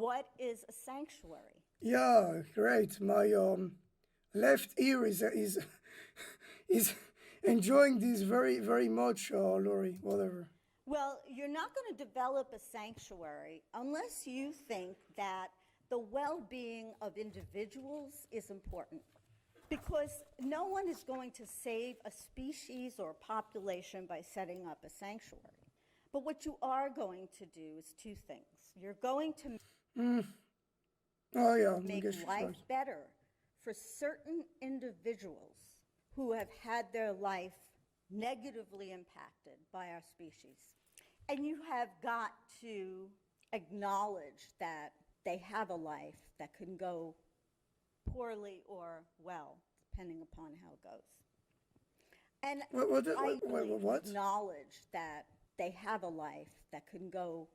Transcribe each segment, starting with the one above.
What is a sanctuary? Yeah, great. My left ear is is enjoying this very much, Lori. Whatever. Well, you're not going to develop a sanctuary unless you think that the well being of individuals is important. Because no one is going to save a species or a population by setting up a sanctuary. But what you are going to do is two things. You're going to Oh yeah, I make guess she's life right. better for certain individuals who have had their life negatively impacted by our species. And you have got to acknowledge that they have a life that can go poorly or well, depending upon how it goes. And I really What? acknowledge that they have a life that can go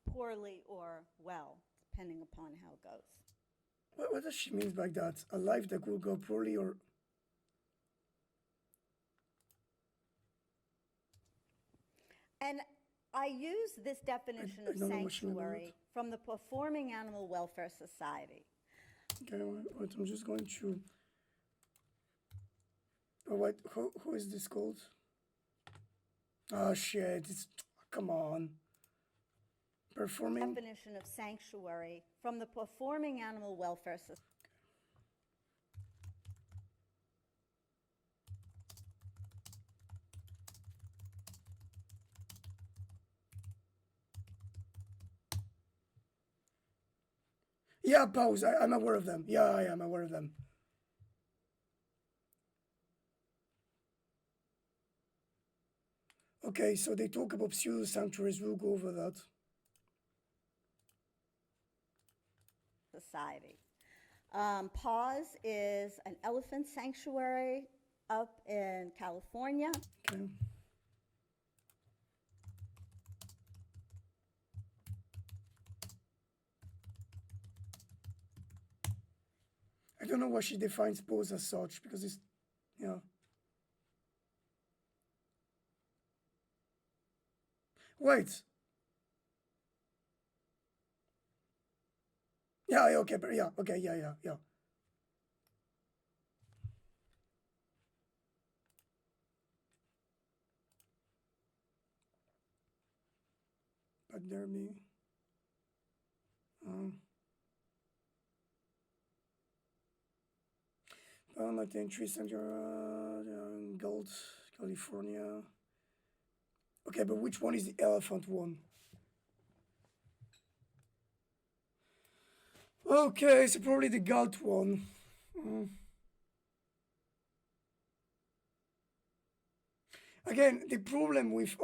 poorly or well, depending upon how it goes. What does she mean by that? A life that could go poorly, or And I use this definition I of don't know what she meant by that. sanctuary from the Performing Animal Welfare Society. Okay, wait, I'm just going to. Oh, wait, who is this called? Oh shit! It's come on. Performing. Definition of sanctuary from the Performing Animal Welfare Society. Yeah, pause. I'm aware of them. Yeah, I am aware of them. Okay, so they talk about pseudo sanctuaries. We'll go over that. Society. Paws is an elephant sanctuary up in California. Okay. I don't know why she defines pose as such because it's, yeah. Wait. Yeah, okay, but yeah, okay, yeah. But there me. Um, Palmetto Tree Center, Gold, California. Okay, but which one is the elephant one? Okay, so probably the goat one. Mm. Again, the problem with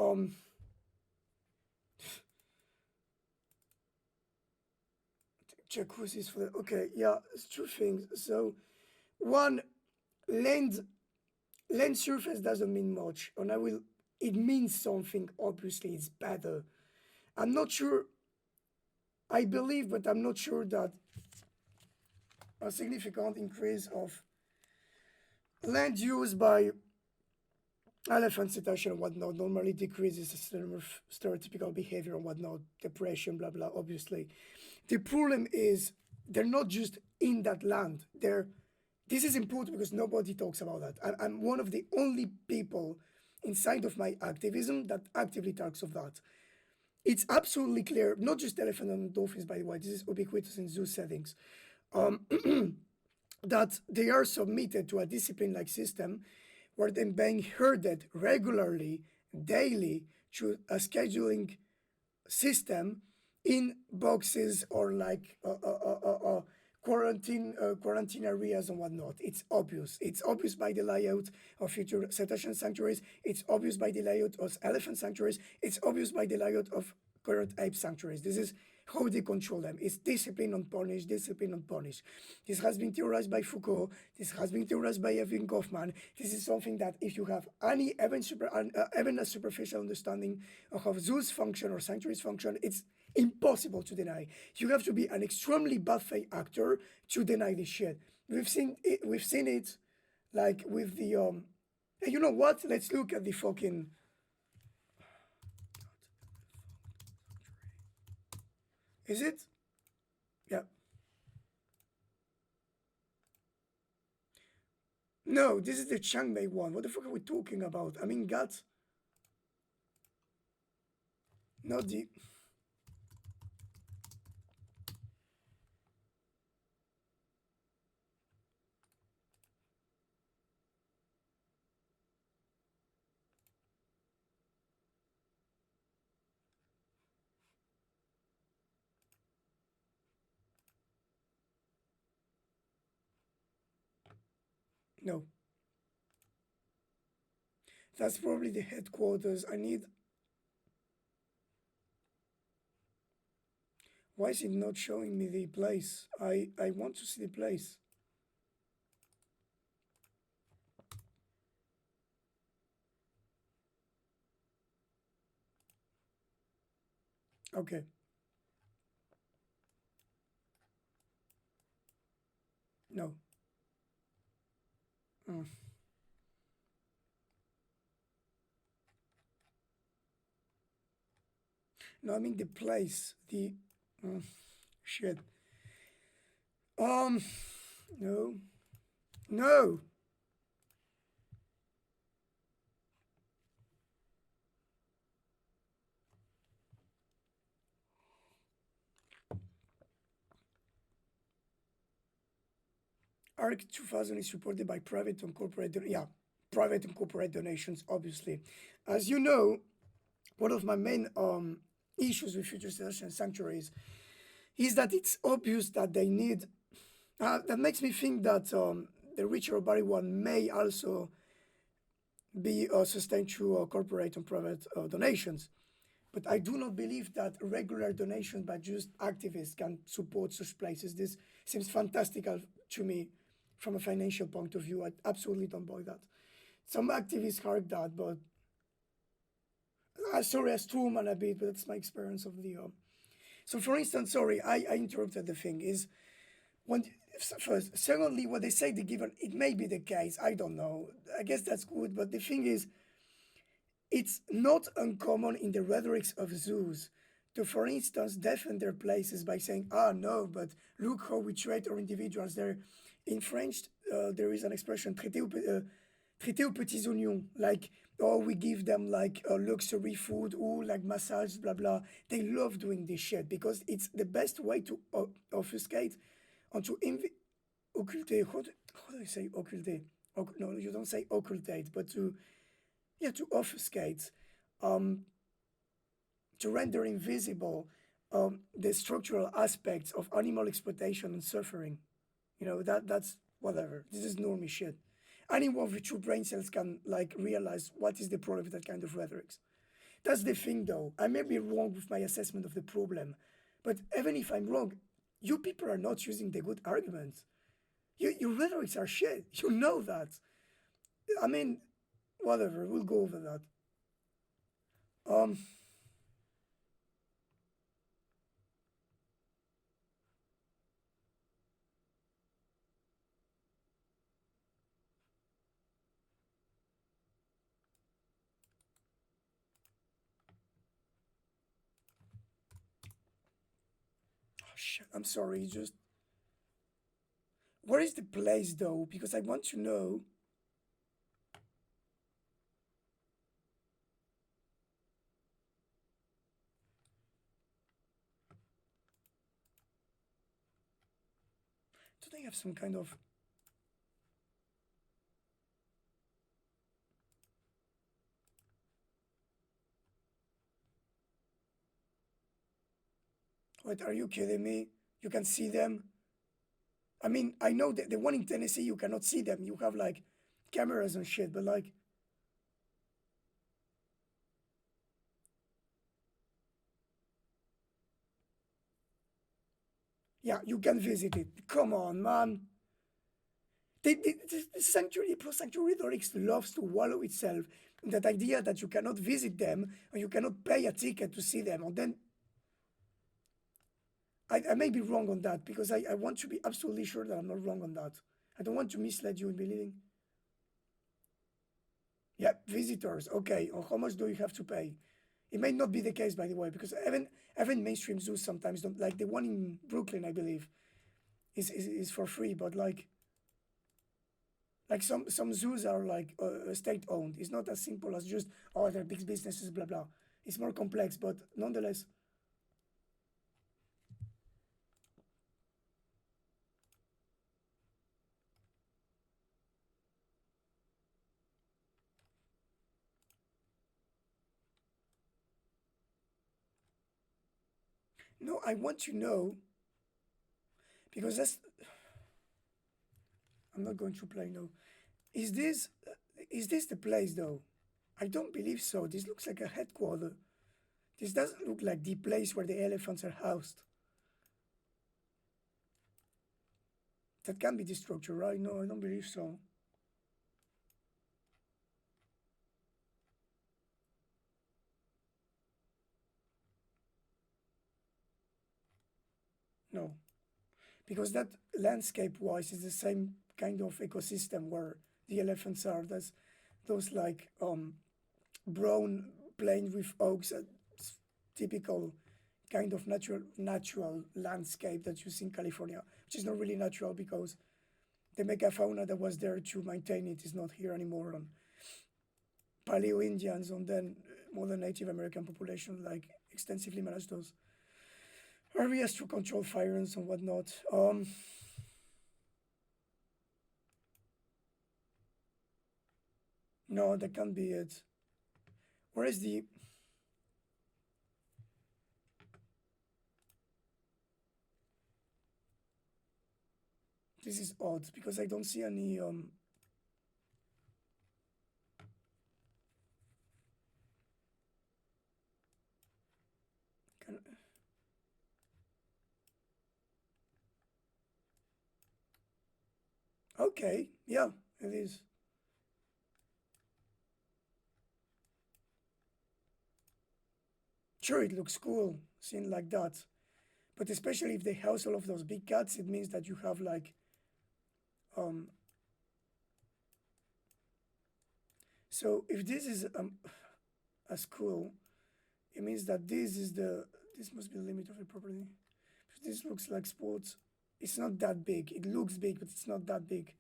jacuzzis for the okay, yeah, it's two things. So one, land land surface doesn't mean much, and I will. It means something. Obviously, it's better. I'm not sure. I believe, but I'm not sure that a significant increase of land use by elephant cetacean and whatnot normally decreases stereotypical behavior and whatnot, depression, blah blah. Obviously, the problem is they're not just in that land. They're this is important because nobody talks about that. I'm one of the only people inside of my activism that actively talks of that. It's absolutely clear, not just elephant and dolphins, by the way, this is ubiquitous in zoo settings, that they are submitted to a discipline-like system where they're being herded regularly, daily, through a scheduling system in boxes or like quarantine areas and whatnot. It's obvious. It's obvious by the layout of future cetacean sanctuaries. It's obvious by the layout of elephant sanctuaries. It's obvious by the layout of current ape sanctuaries. This is how they control them. It's discipline on punish, discipline on punish. This has been theorized by Foucault. This has been theorized by Evan Goffman. This is something that if you have any even a superficial understanding of how zoos function or sanctuaries function, it's impossible to deny. You have to be an extremely bad faith actor to deny this shit. We've seen it like with the hey, you know what? Let's look at the fucking is it? Yeah. No, this is the Chiang Mai one. What the fuck are we talking about? I mean, God, not the. No, that's probably the headquarters. I need. Why is it not showing me the place? I want to see the place. Okay. No. Mm. No, I mean the place. The. Mm, shit. Um. No. No. ARC 2000 is supported by private and corporate. Yeah, private and corporate donations, obviously. As you know, one of my main issues with future station sanctuaries is that it's obvious that they need. That makes me think that the richer or body one may also be sustained through corporate and private donations. But I do not believe that regular donations by just activists can support such places. This seems fantastical to me from a financial point of view. I absolutely don't buy that. Some activists argue that, but sorry, I Truman a bit, but that's my experience of the. So, for instance, sorry, I interrupted the thing. Is when first, secondly, what they say the given, it may be the case. I don't know. I guess that's good, but the thing is, it's not uncommon in the rhetorics of zoos to, for instance, defend their places by saying, ah, no, but look how we treat our individuals. There, in French, there is an expression, traiter aux petits oignons, like, oh, we give them like luxury food, or like massage, blah, blah. They love doing this shit because it's the best way to obfuscate and to occultate. How do you say occultate? No, you don't say occultate, but to yeah, to obfuscate, um, to render invisible the structural aspects of animal exploitation and suffering. You know that's whatever. This is normie shit. Anyone with true brain cells can like realize what is the problem with that kind of rhetorics. That's the thing, though. I may be wrong with my assessment of the problem, but even if I'm wrong, you people are not using the good arguments. Your rhetorics are shit. You know that. I mean, whatever. We'll go over that. Um, oh, shit, I'm sorry. Just where is the place though? Because I want to know. Do they have some kind of? Wait, are you kidding me? You can see them. I mean, I know that the one in Tennessee you cannot see them. You have like cameras and shit, but like, yeah, you can visit it. Come on, man. The sanctuary, pro sanctuary rhetoric loves to wallow itself in that idea that you cannot visit them and you cannot pay a ticket to see them. And then I may be wrong on that because I want to be absolutely sure that I'm not wrong on that. I don't want to mislead you in believing. Yeah, visitors. Okay. Or how much do you have to pay? It may not be the case, by the way, because even mainstream zoos sometimes don't, like the one in Brooklyn, I believe, is for free, but like some zoos are like state owned. It's not as simple as just, oh, they're big businesses, blah blah. It's more complex, but nonetheless. No, I want to know because I'm not going to play now. Is this is this the place though? I don't believe so. This looks like a headquarter. This doesn't look like the place where the elephants are housed. That can be the structure, right? No, I don't believe so. No, because that landscape-wise is the same kind of ecosystem where the elephants are. That's those like brown plains with oaks, typical kind of natural landscape that you see in California, which is not really natural because the megafauna that was there to maintain it is not here anymore. And Paleo Indians and then modern Native American population like extensively manage those areas to control fires and whatnot. No, that can't be it. Where is the? This is odd because I don't see any. Can, okay, yeah, it is. Sure, it looks cool, seen like that. But especially if they house all of those big cats, it means that you have like um. So if this is a school, it means that this must be the limit of the property. This looks like sports. It's not that big. It looks big, but it's not that big.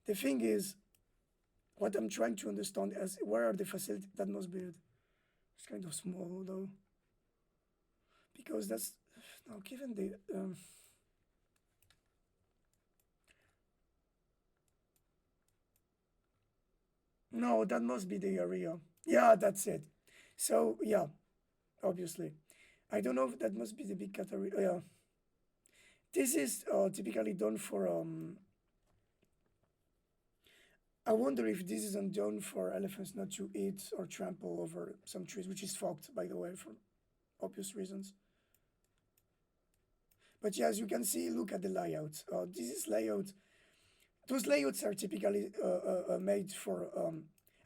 The thing is, what I'm trying to understand is where are the facilities that must be. It's kind of small though, because that's now given the. No, that must be the area. Yeah, that's it. So yeah, obviously, I don't know if that must be the big category. Yeah, this is typically done for. I wonder if this isn't done for elephants not to eat or trample over some trees, which is fucked, by the way, for obvious reasons. But yeah, as you can see, look at the layout. This is layout. Those layouts are typically made for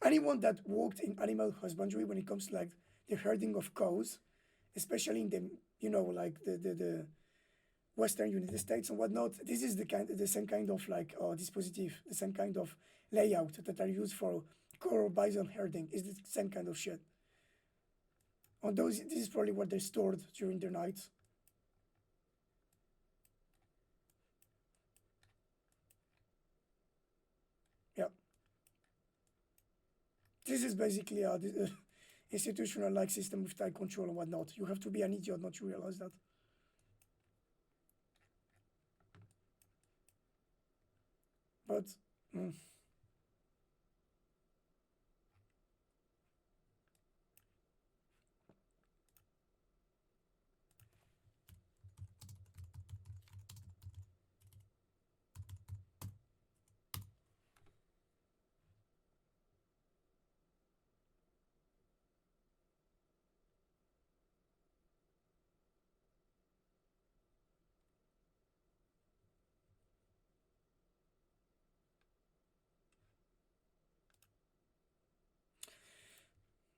anyone that worked in animal husbandry when it comes to like the herding of cows, especially in the like the Western United States and whatnot. This is the same kind of like dispositive, the same kind of layout that are used for cow bison herding. Is the same kind of shit. On those, this is probably what they stored during their nights. Yeah, this is basically a institutional like system with tight control and whatnot. You have to be an idiot not to realize that. But mm,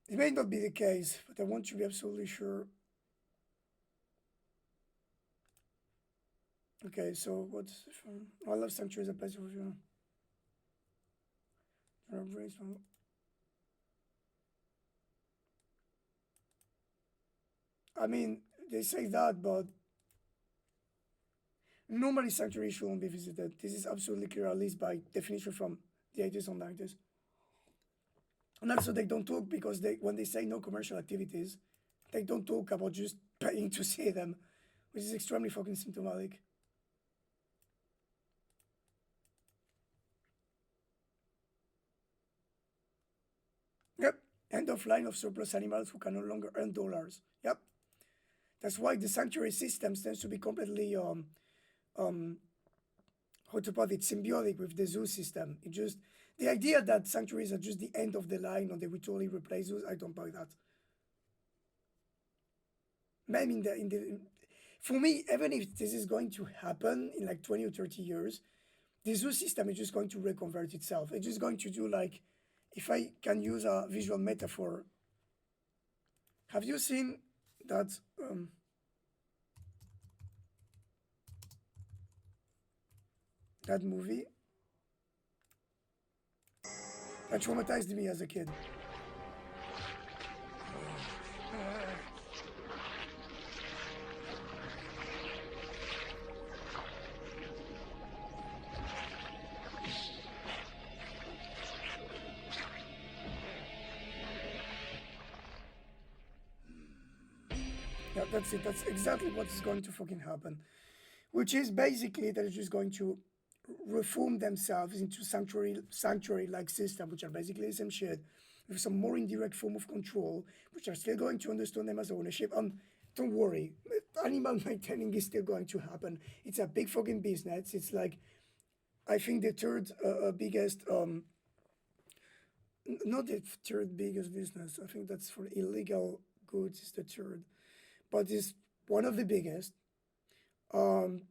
it may not be the case, but I want to be absolutely sure. Okay, so what's wildlife sanctuaries are places for you. I mean, they say that, but normally sanctuary shouldn't be visited. This is absolutely clear, at least by definition from the 80s and 90s. And also, they don't talk because when they say no commercial activities, they don't talk about just paying to see them, which is extremely fucking symptomatic. Yep. End of line of surplus animals who can no longer earn dollars. Yep. That's why the sanctuary systems tends to be completely um, how to put it, symbiotic with the zoo system. It just the idea that sanctuaries are just the end of the line or they will totally replace zoos, I don't buy that. Maybe for me, even if this is going to happen in like 20 or 30 years, the zoo system is just going to reconvert itself. It's just going to do like, if I can use a visual metaphor, have you seen that that movie that traumatized me as a kid? Yeah, that's it. That's exactly what is going to fucking happen. Which is basically they're just going to reform themselves into sanctuary like system, which are basically the same shit, with some more indirect form of control, which are still going to understand them as ownership. And don't worry, animal maintaining is still going to happen. It's a big fucking business. It's like I think the third biggest not the third biggest business. I think that's for illegal goods is the third, but it's one of the biggest. Um,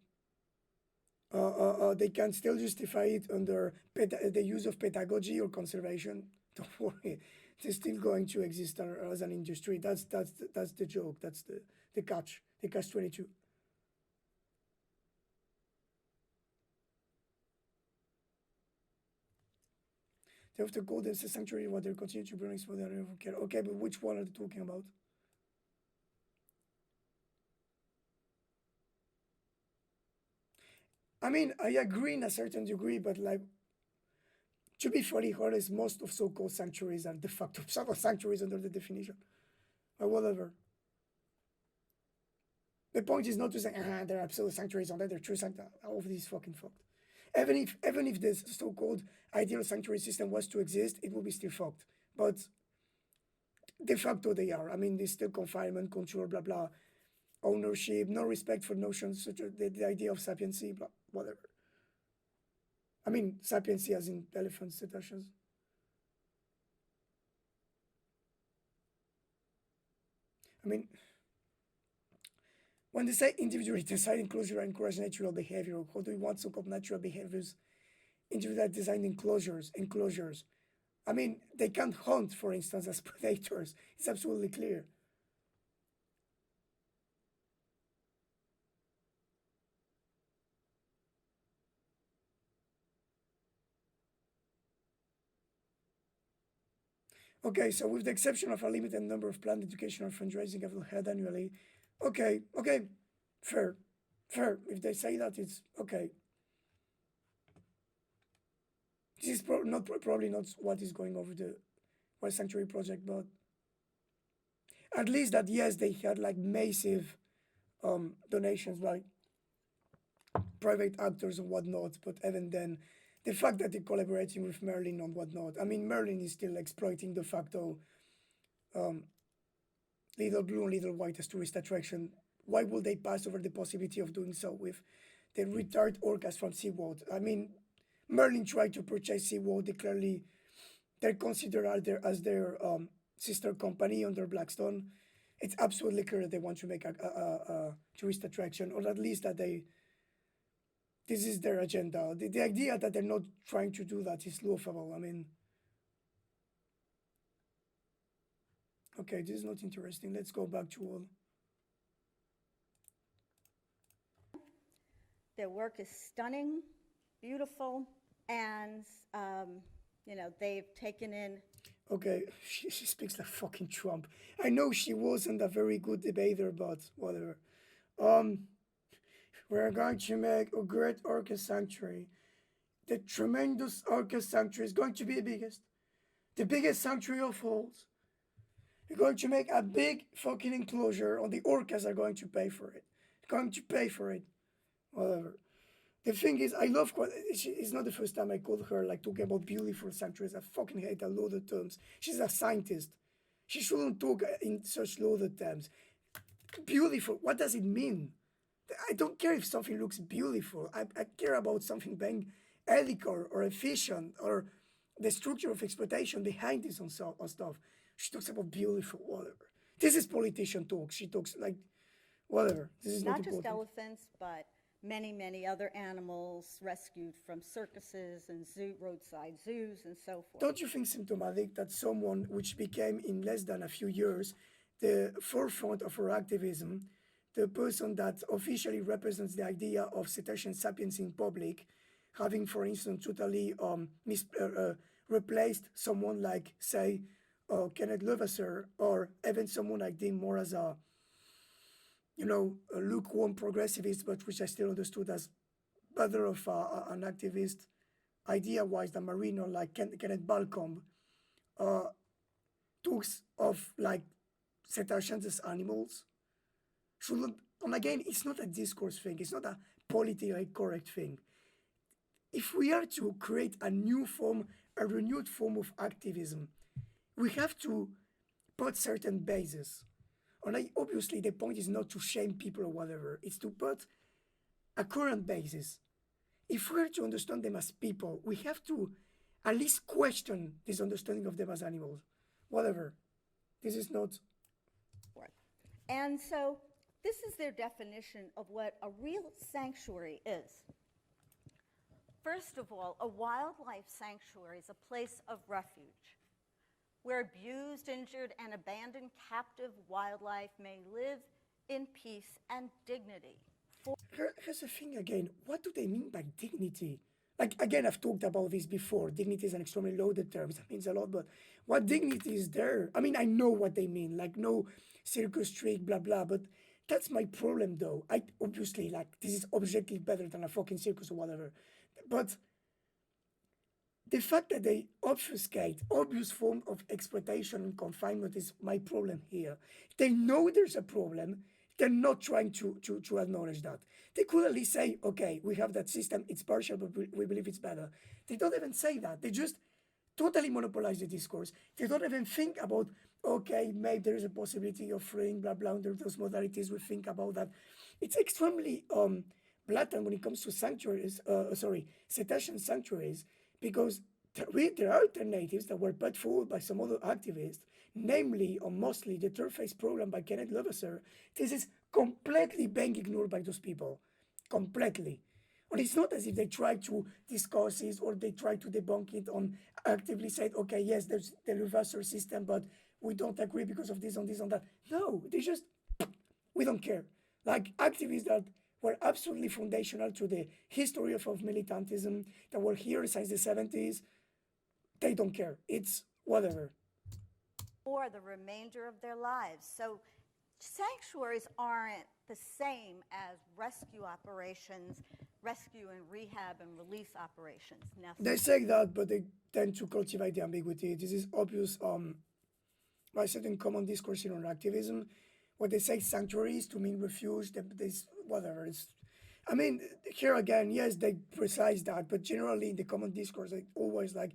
they can still justify it under the use of pedagogy or conservation. Don't worry, it's still going to exist as an industry. That's the joke. That's the catch. The catch 22. They have to call them a sanctuary while they continue to bring for the area of care. Okay, but which one are they talking about? I mean, I agree in a certain degree, but like to be fully honest, most of so-called sanctuaries are de facto sanctuaries under the definition, or whatever. The point is not to say there are absolute sanctuaries on there, they're true sanctuaries. All of these fucking fucked. Even if this so-called ideal sanctuary system was to exist, it would be still fucked. But de facto they are. I mean, there's still confinement, control, blah blah, ownership, no respect for notions such as the idea of sapiency, blah, whatever. I mean, sapiency as in elephants, cetaceans. I mean, when they say individually design enclosure and encourage natural behavior, how do we want so-called natural behaviors? Individually designed enclosures. I mean, they can't hunt, for instance, as predators. It's absolutely clear. Okay, so with the exception of a limited number of planned educational fundraising I've held annually, okay, fair, fair. If they say that, it's okay. This is probably not what is going over the Wild Sanctuary project, but at least that yes, they had like massive donations by private actors and whatnot. But even then, the fact that they're collaborating with Merlin and whatnot, I mean, Merlin is still exploiting de facto Little Blue and Little White as tourist attraction. Why would they pass over the possibility of doing so with the retired orcas from SeaWorld? I mean, Merlin tried to purchase SeaWorld. They're considered as their sister company under Blackstone. It's absolutely clear that they want to make a tourist attraction, or at least that this is their agenda. The idea that they're not trying to do that is laughable. I mean, okay, this is not interesting. Let's go back to all. Their work is stunning, beautiful, and they've taken in Okay, she speaks like fucking Trump. I know she wasn't a very good debater, but whatever. Um, we're going to make a great orca sanctuary. The tremendous orca sanctuary is going to be the biggest sanctuary of all. We're going to make a big fucking enclosure, and the orcas are going to pay for it. Going to pay for it. Whatever. The thing is, I love. It's not the first time I called her like talking about beautiful sanctuaries. I fucking hate a loaded terms. She's a scientist. She shouldn't talk in such loaded terms. Beautiful. What does it mean? I don't care if something looks beautiful. I care about something being ethical or efficient or the structure of exploitation behind this on stuff. She talks about beautiful, whatever. This is politician talk. She talks like whatever. This is not Not just important. elephants, but many, many other animals rescued from circuses and roadside zoos and so forth. Don't you think symptomatic that someone which became in less than a few years the forefront of her activism, the person that officially represents the idea of cetacean sapiens in public, having, for instance, totally replaced someone like, say, Kenneth Levasseur, or even someone like Dean Moore as a, a lukewarm progressivist, but which I still understood as better of an activist idea-wise than Marino, like Kenneth Balcombe, talks of like cetaceans as animals. Shouldn't, and again, it's not a discourse thing. It's not a politically correct thing. If we are to create a new form, a renewed form of activism, we have to put certain bases. And obviously, the point is not to shame people or whatever. It's to put a current basis. If we're to understand them as people, we have to at least question this understanding of them as animals. Whatever. This is not. And so this is their definition of what a real sanctuary is. First of all, a wildlife sanctuary is a place of refuge where abused, injured, and abandoned captive wildlife may live in peace and dignity. Here's the thing again. What do they mean by dignity? Like, again, I've talked about this before. Dignity is an extremely loaded term. That means a lot, but what dignity is there? I mean, I know what they mean. Like, no circus trick, blah, blah, but that's my problem, though. I obviously, like, this is objectively better than a fucking circus or whatever. But the fact that they obfuscate obvious form of exploitation and confinement is my problem here. They know there's a problem. They're not trying to acknowledge that. They could at least say, okay, we have that system, it's partial, but we believe it's better. They don't even say that. They just totally monopolize the discourse. They don't even think about, okay, maybe there is a possibility of freeing, blah, blah, under those modalities. We think about that. It's extremely blatant when it comes to sanctuaries, cetacean sanctuaries, because there are alternatives that were put forward by some other activists, namely or mostly the third phase program by Kenneth Levasseur. This is completely being ignored by those people. Completely. And it's not as if they try to discuss it or they try to debunk it on actively said, okay, yes, there's the Levasseur system, but we don't agree because of this and this and that. No, they just, we don't care. Like activists that were absolutely foundational to the history of militantism, that were here since the 70s, they don't care. It's whatever. For the remainder of their lives. So sanctuaries aren't the same as rescue operations, rescue and rehab and release operations. They say that, but they tend to cultivate the ambiguity. This is obvious by certain common discourse in activism. What they say sanctuaries to mean refuge, this whatever. I mean, here again, yes, they precise that, but generally in the common discourse, they always like,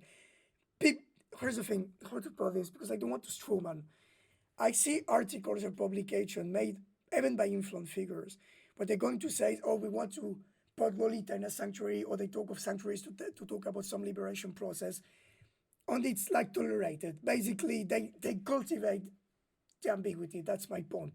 here's the thing, how to put this, because I don't want to strawman. I see articles or publication made even by influential figures, but they're going to say, oh, we want to put Lolita in a sanctuary, or they talk of sanctuaries to talk about some liberation process, and it's like tolerated. Basically, they cultivate the ambiguity. That's my point.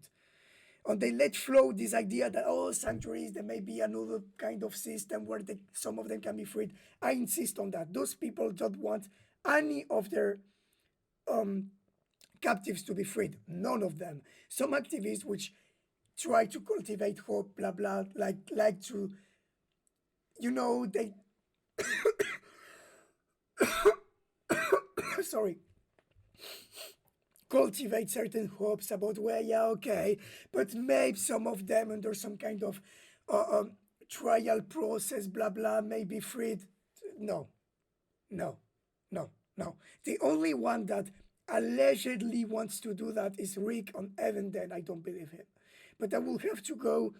And they let flow this idea that, oh, sanctuaries, there may be another kind of system where some of them can be freed. I insist on that. Those people don't want any of their captives to be freed. None of them. Some activists which try to cultivate hope, blah, blah, like to, they, sorry, cultivate certain hopes about where, yeah, okay, but maybe some of them under some kind of uh, um, trial process, blah blah, may be freed. No, no, no, no. The only one that allegedly wants to do that is Rick on Evan. Then I don't believe him. But I will have to go.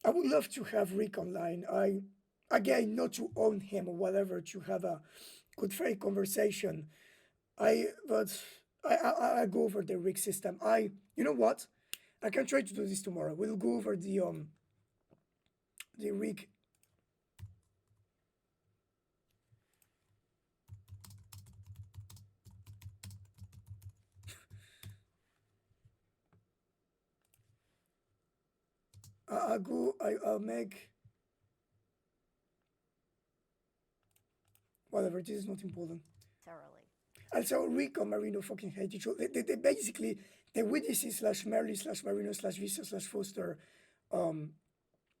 I would love to have Rick online. I, again, not to own him or whatever, to have a good fair conversation. But I go over the Rick system. You know what? I can try to do this tomorrow. We'll go over the Rick. I'll make whatever. This is not important. Thoroughly. Also, Rico Marino fucking hate each other. They basically, the Widici slash Merly slash Marino slash Visa slash Foster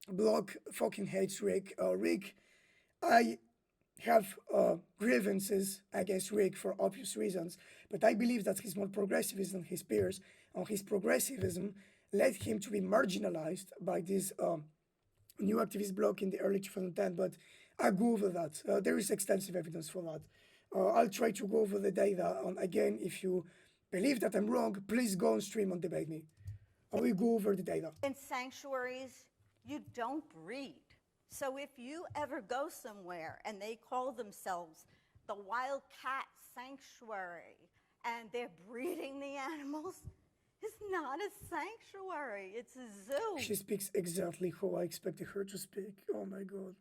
blog fucking hates Rick. Rick, I have grievances against Rick for obvious reasons, but I believe that he's more progressive than his peers, and his progressivism led him to be marginalized by this new activist blog in the early 2010. But I go over that. There is extensive evidence for that. I'll try to go over the data. And again, if you believe that I'm wrong, please go on stream and debate me. I will go over the data. In sanctuaries, you don't breed. So if you ever go somewhere and they call themselves the Wild Cat Sanctuary and they're breeding the animals, it's not a sanctuary, it's a zoo. She speaks exactly how I expected her to speak. Oh my god.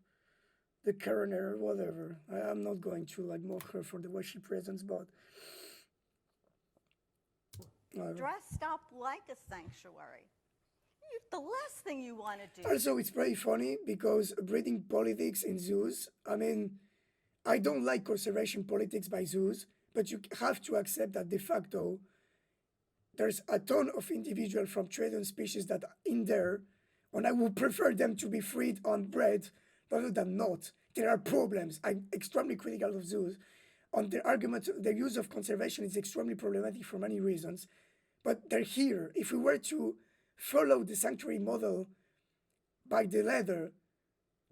The coroner, whatever. I'm not going to like mock her for the way she presents, but Dressed up like a sanctuary. The last thing you want to do. Also, it's pretty funny because breeding politics in zoos, I mean, I don't like conservation politics by zoos, but you have to accept that de facto, there's a ton of individuals from threatened species that are in there, and I would prefer them to be freed and bred rather than not. There are problems. I'm extremely critical of zoos. On the argument, the use of conservation is extremely problematic for many reasons, but they're here. If we were to follow the sanctuary model by the letter,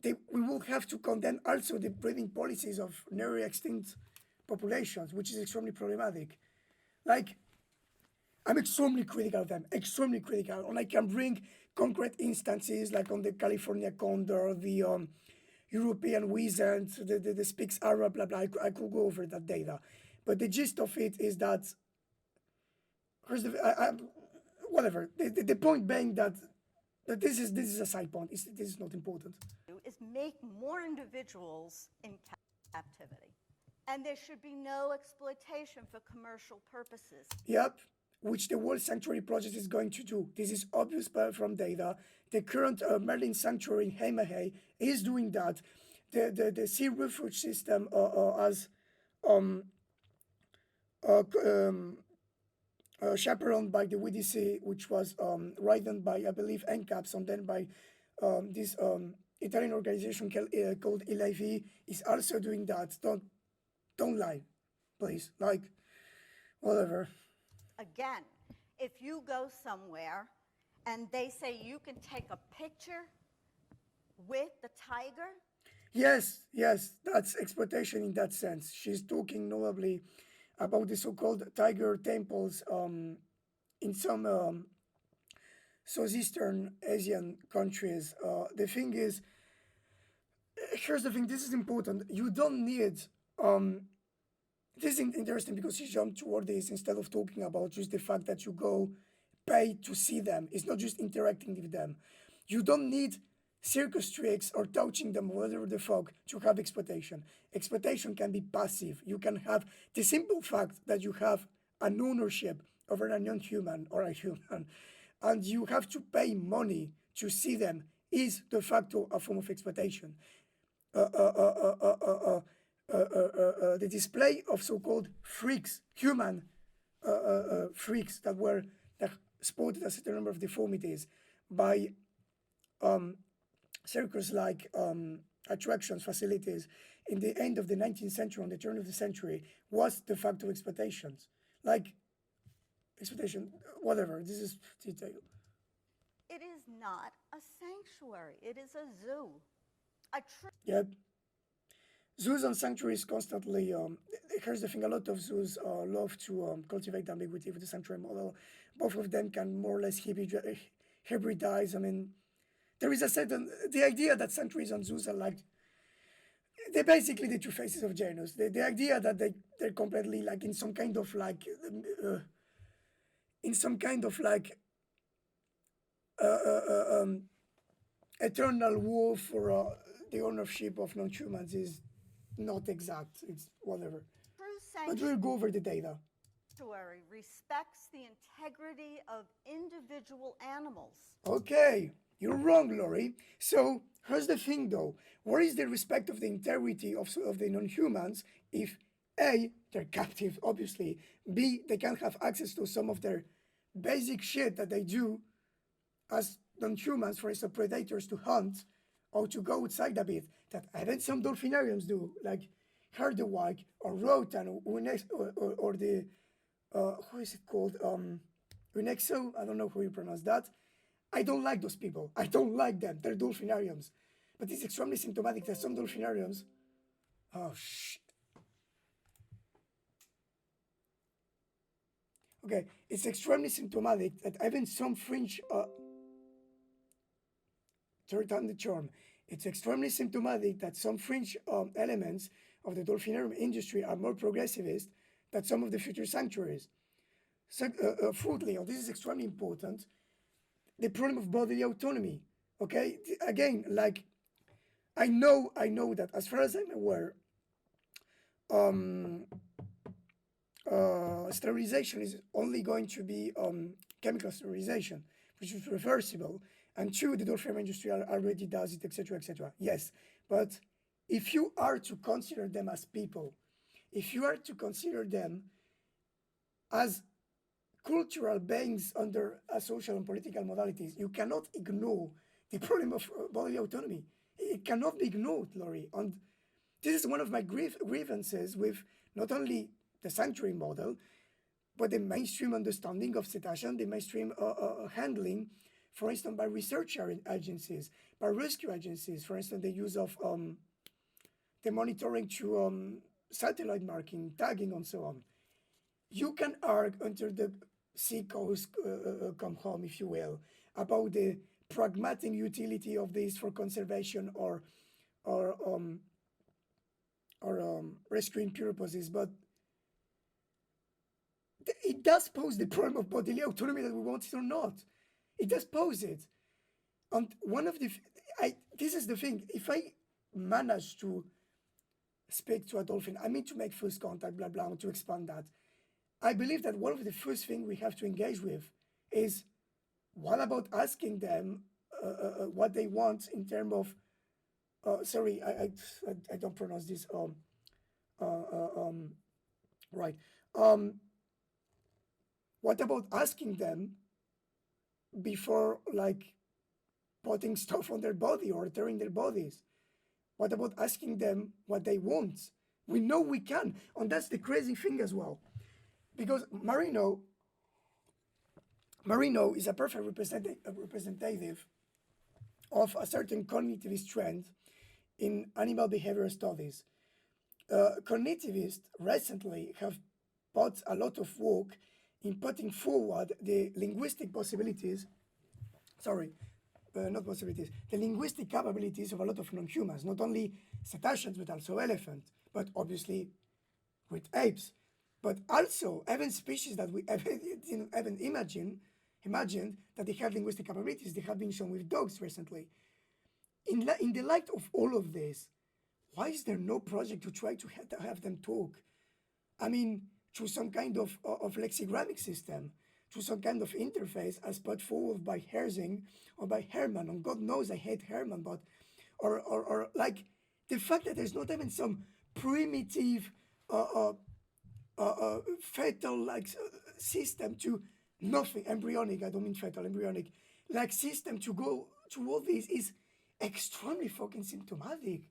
we will have to condemn also the breeding policies of nearly extinct populations, which is extremely problematic. Like, I'm extremely critical of them, extremely critical. And I can bring concrete instances like on the California condor, the European weasel, the speaks Arab, blah, blah. I could go over that data. But the gist of it is that, whatever, the point being that this is a side point. This is not important. Is make more individuals in captivity. And there should be no exploitation for commercial purposes. Yep, which the World Sanctuary Project is going to do. This is obvious from data. The current Merlin Sanctuary in Hemahe is doing that. The Sea Refuge System as chaperoned by the WDC, which was ridden by, I believe, NCAPS, and then by this Italian organization called ILIV, is also doing that. Don't lie, please. Like, whatever. Again, if you go somewhere and they say you can take a picture with the tiger. Yes, that's exploitation in that sense. She's talking notably about the so-called tiger temples in some southeastern Asian countries. The thing is, here's the thing, this is important. You don't need, this is interesting because she jumped toward this instead of talking about just the fact that you go pay to see them. It's not just interacting with them. You don't need circus tricks or touching them, whatever the fuck, to have exploitation. Exploitation can be passive. You can have the simple fact that you have an ownership over a non-human or a human, and you have to pay money to see them is de facto a form of exploitation. The display of so-called freaks, human freaks that sported a certain number of deformities by circus-like attractions, facilities in the end of the 19th century, on the turn of the century, was de facto exploitations. Like, expectation, whatever. This is detail. It is not a sanctuary. It is a zoo. A true Yep. Zoos and sanctuaries constantly. Here's the thing: a lot of zoos love to cultivate the ambiguity with the sanctuary model. Both of them can more or less hybridize. I mean, there is a certain the idea that sanctuaries and zoos are like they're basically the two faces of Janus. The idea that they're completely like in some kind of like in some kind of like uh, uh, uh, um, eternal war for the ownership of non-humans is not exact. It's whatever. But we'll go over the data. sanctuary respects the integrity of individual animals. Okay, you're wrong, Lori. So here's the thing, though. Where is the respect of the integrity of the non-humans if A, they're captive, obviously, B, they can't have access to some of their basic shit that they do as non-humans, for instance, predators to hunt or to go outside a bit, that even some dolphinariums do, like Herdewig or Rotan or the, how is it called? Unexo? I don't know how you pronounce that. I don't like those people. I don't like them. They're dolphinariums. But it's extremely symptomatic that some dolphinariums. Oh, shit. Okay, it's extremely symptomatic that even some fringe. Third time the charm. It's extremely symptomatic that some fringe elements of the dolphinarium industry are more progressivist than some of the future sanctuaries. So, fourthly, this is extremely important, the problem of bodily autonomy. Okay, again, like I know that as far as I'm aware, um, sterilization is only going to be chemical sterilization, which is reversible. And two, the dolphin industry already does it, etc., etc. Yes, but if you are to consider them as people, if you are to consider them as cultural beings under social and political modalities, you cannot ignore the problem of bodily autonomy. It cannot be ignored, Lori. And this is one of my grievances with not only the sanctuary model, but the mainstream understanding of cetacean, the mainstream handling, for instance, by research agencies, by rescue agencies, for instance, the use of the monitoring to satellite marking, tagging, and so on. You can argue until the sea coast come home, if you will, about the pragmatic utility of this for conservation or um, or rescuing purposes, but it does pose the problem of bodily autonomy that we want it or not. It does pose it. And one of the, this is the thing, if I manage to speak to a dolphin, I mean to make first contact, blah, blah, to expand that, I believe that one of the first things we have to engage with is what about asking them what they want in terms of, sorry, I don't pronounce this right. What about asking them before like putting stuff on their body or tearing their bodies? What about asking them what they want? We know we can, and that's the crazy thing as well, because Marino is a perfect representative of a certain cognitivist trend in animal behavior studies. Cognitivists recently have put a lot of work in putting forward the linguistic possibilities, sorry, not possibilities, the linguistic capabilities of a lot of non-humans, not only cetaceans, but also elephants, but obviously with apes, but also even species that we didn't even imagined that they have linguistic capabilities. They have been shown with dogs recently. In the light of all of this, why is there no project to try to have them talk? I mean, through some kind of lexicographic system, through some kind of interface as put forward by Herzing or by Herman. And God knows I hate Herman, but, or like the fact that there's not even some primitive fetal like system to nothing embryonic. I don't mean fetal, embryonic, like system to go to all this is extremely fucking symptomatic.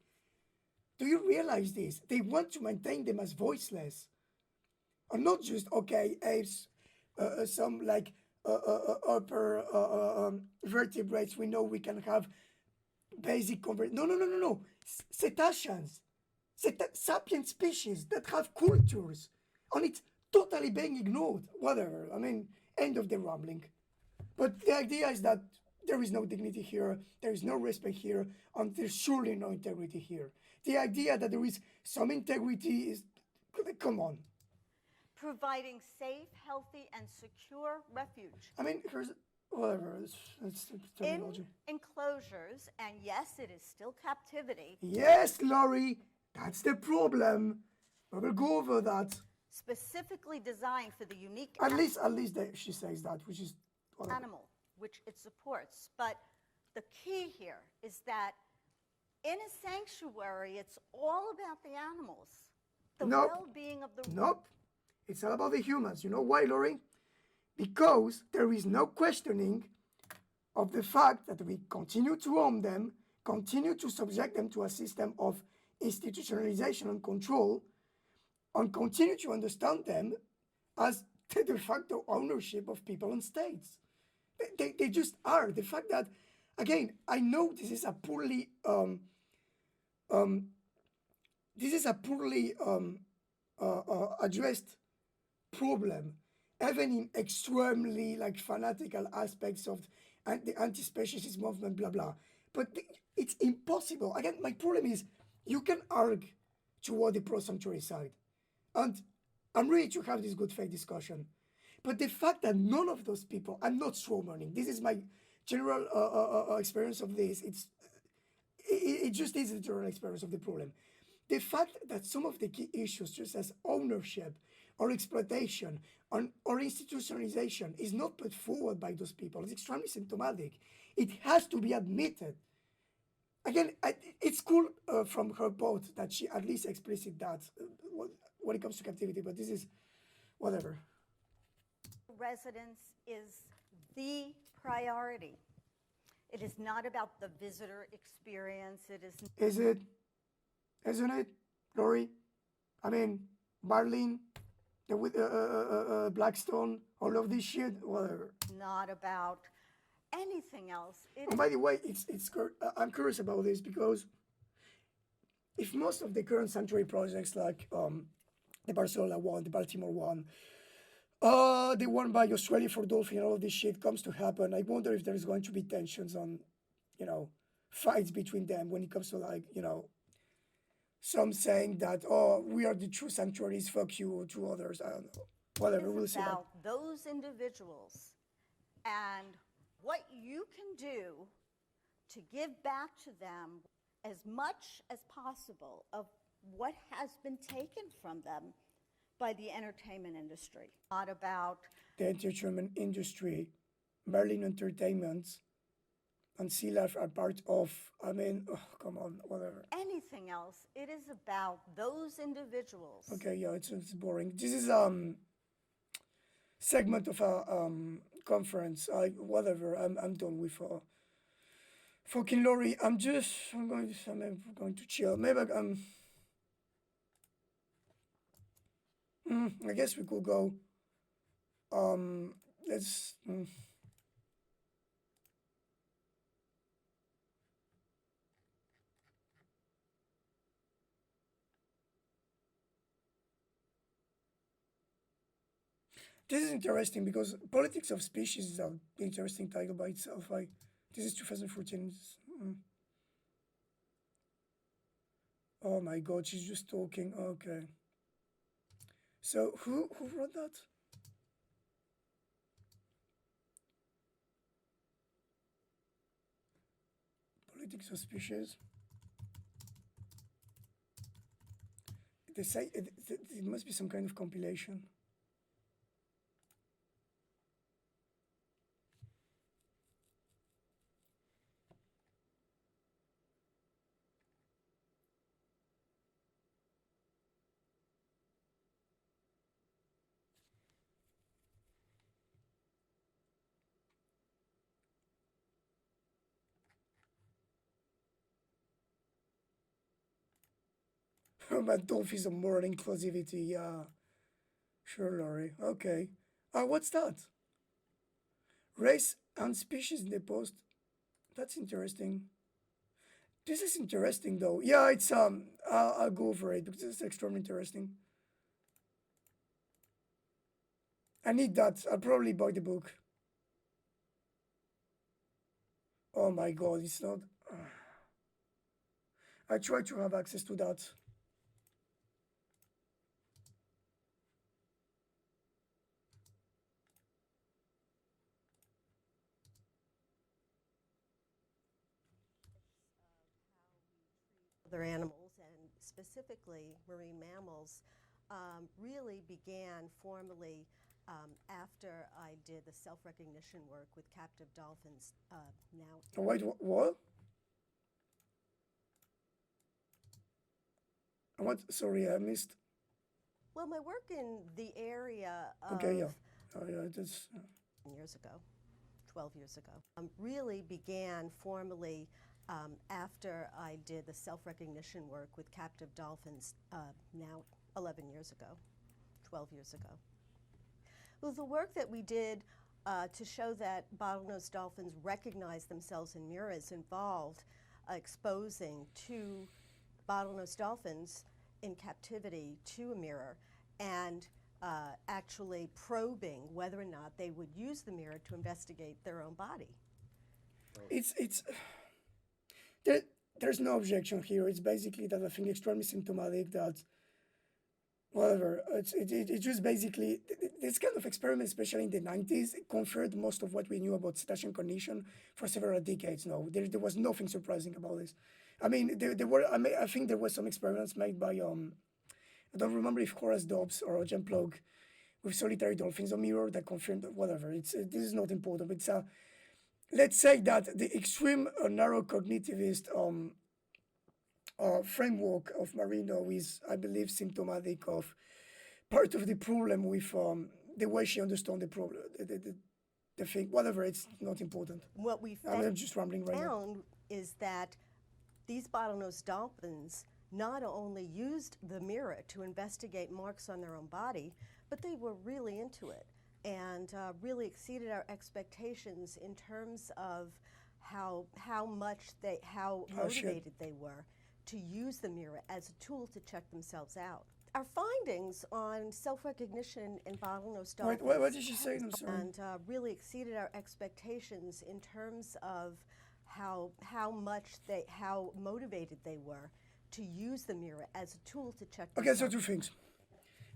Do you realize this? They want to maintain them as voiceless, or not just okay apes. some like upper vertebrates, we know we can have basic convert. No, no, no, no, no. Cetaceans, sapient species that have cultures, and it's totally being ignored. Whatever. I mean, end of the rambling. But the idea is that there is no dignity here, there is no respect here, and there's surely no integrity here. The idea that there is some integrity is, come on. Providing safe, healthy, and secure refuge I mean, here's whatever. It's in terminology. enclosures, and yes, it is still captivity, Yes, Lori, that's the problem. I will go over that. specifically designed for the unique At least she says that, which is whatever. animal which it supports. But the key here is that in a sanctuary, it's all about the animals, the Nope. well-being of the Nope. It's all about the humans. You know why, Lori? Because there is no questioning of the fact that we continue to own them, continue to subject them to a system of institutionalization and control, and continue to understand them as the de facto ownership of people and states. They just are. The fact that, again, I know this is a poorly addressed problem, even in extremely like fanatical aspects of the anti-speciesist movement, blah blah. But it's impossible. Again, my problem is you can argue toward the pro-sanctuary side, and I'm ready to have this good faith discussion. But the fact that none of those people, I'm not strawmanning. This is my general experience of this. It just is the general experience of the problem. The fact that some of the key issues, just as ownership or exploitation or institutionalization, is not put forward by those people is extremely symptomatic. It has to be admitted. Again, it's cool from her part that she at least explicit that when it comes to captivity, but this is whatever. residents is the priority. It is not about the visitor experience. It is Is it? Isn't it, Lori? I mean, Marlene, Blackstone, all of this shit, whatever. not about anything else. It And by the way, I'm curious about this because if most of the current sanctuary projects, like the Barcelona one, the Baltimore one, the one by Australia for dolphin, all of this shit comes to happen, I wonder if there's going to be tensions on, fights between them when it comes to some saying that, oh, we are the true sanctuaries, fuck you, to others. I don't know. Whatever, we'll is see. about those individuals and what you can do to give back to them as much as possible of what has been taken from them by the entertainment industry. Not about The entertainment industry, Berlin Entertainment, and Sea Life are part of, I mean, oh, come on, whatever. anything else. It is about those individuals. Okay, yeah, it's boring. This is segment of a conference. Whatever. I'm done with fucking Lori. I'm going to chill. Maybe I guess we could go. Let's. This is interesting because politics of species is an interesting title by itself. This is 2014. Oh my God, she's just talking. Okay. So who wrote that? Politics of species. They say it must be some kind of compilation. But dolphins are more inclusivity, yeah. Sure, Laurie. Okay. What's that? Race and species in the post. That's interesting. This is interesting though. Yeah, it's I'll go for it because it's extremely interesting. I need that. I'll probably buy the book. Oh my god, it's not. I try to have access to that. Other animals, and specifically marine mammals, really began formally after I did the self-recognition work with captive dolphins. Now, Wait, what? What? Sorry, I missed. well, my work in the area of Okay, yeah. Oh, yeah, that's. years ago, 12 years ago, really began formally after I did the self-recognition work with captive dolphins now 11 years ago, 12 years ago. Well, the work that we did to show that bottlenose dolphins recognize themselves in mirrors involved exposing two bottlenose dolphins in captivity to a mirror and actually probing whether or not they would use the mirror to investigate their own body. It's there, there's no objection here. It's basically that I think extremely symptomatic that whatever. It's just basically this kind of experiment, especially in the 90s, it confirmed most of what we knew about cetacean cognition for several decades now. There was nothing surprising about this. I mean, there were. I think there were some experiments made by I don't remember if Horace Dobbs or Jen Plog with solitary dolphins on mirror that confirmed whatever. It's this is not important. It's let's say that the extreme narrow cognitivist framework of Marino is, I believe, symptomatic of part of the problem with the way she understood the problem, the thing, whatever, it's not important. What we I'm just rambling right now. found is that these bottlenose dolphins not only used the mirror to investigate marks on their own body, but they were really into it and really exceeded our expectations in terms of how motivated they were to use the mirror as a tool to check themselves out. Our findings on self-recognition in bottlenose dolphins What did she say? I'm sorry. and really exceeded our expectations in terms of how motivated they were to use the mirror as a tool to check Okay, themselves so two things.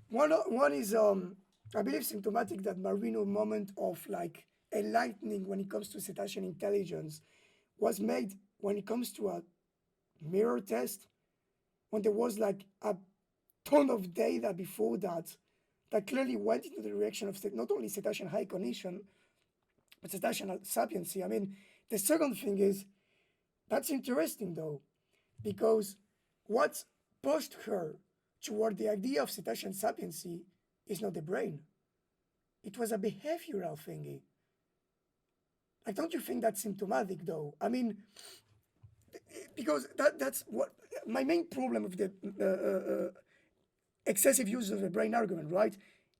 One is I believe symptomatic that Marino moment of like enlightening when it comes to cetacean intelligence was made when it comes to a mirror test when there was like a ton of data before that that clearly went into the direction of not only cetacean high cognition but cetacean sapiency. I mean, the second thing is that's interesting though because what pushed her toward the idea of cetacean sapiency is not the brain. It was a behavioral thingy. Like, don't you think that's symptomatic though? I mean, because that's what my main problem with the excessive use of the brain argument, right,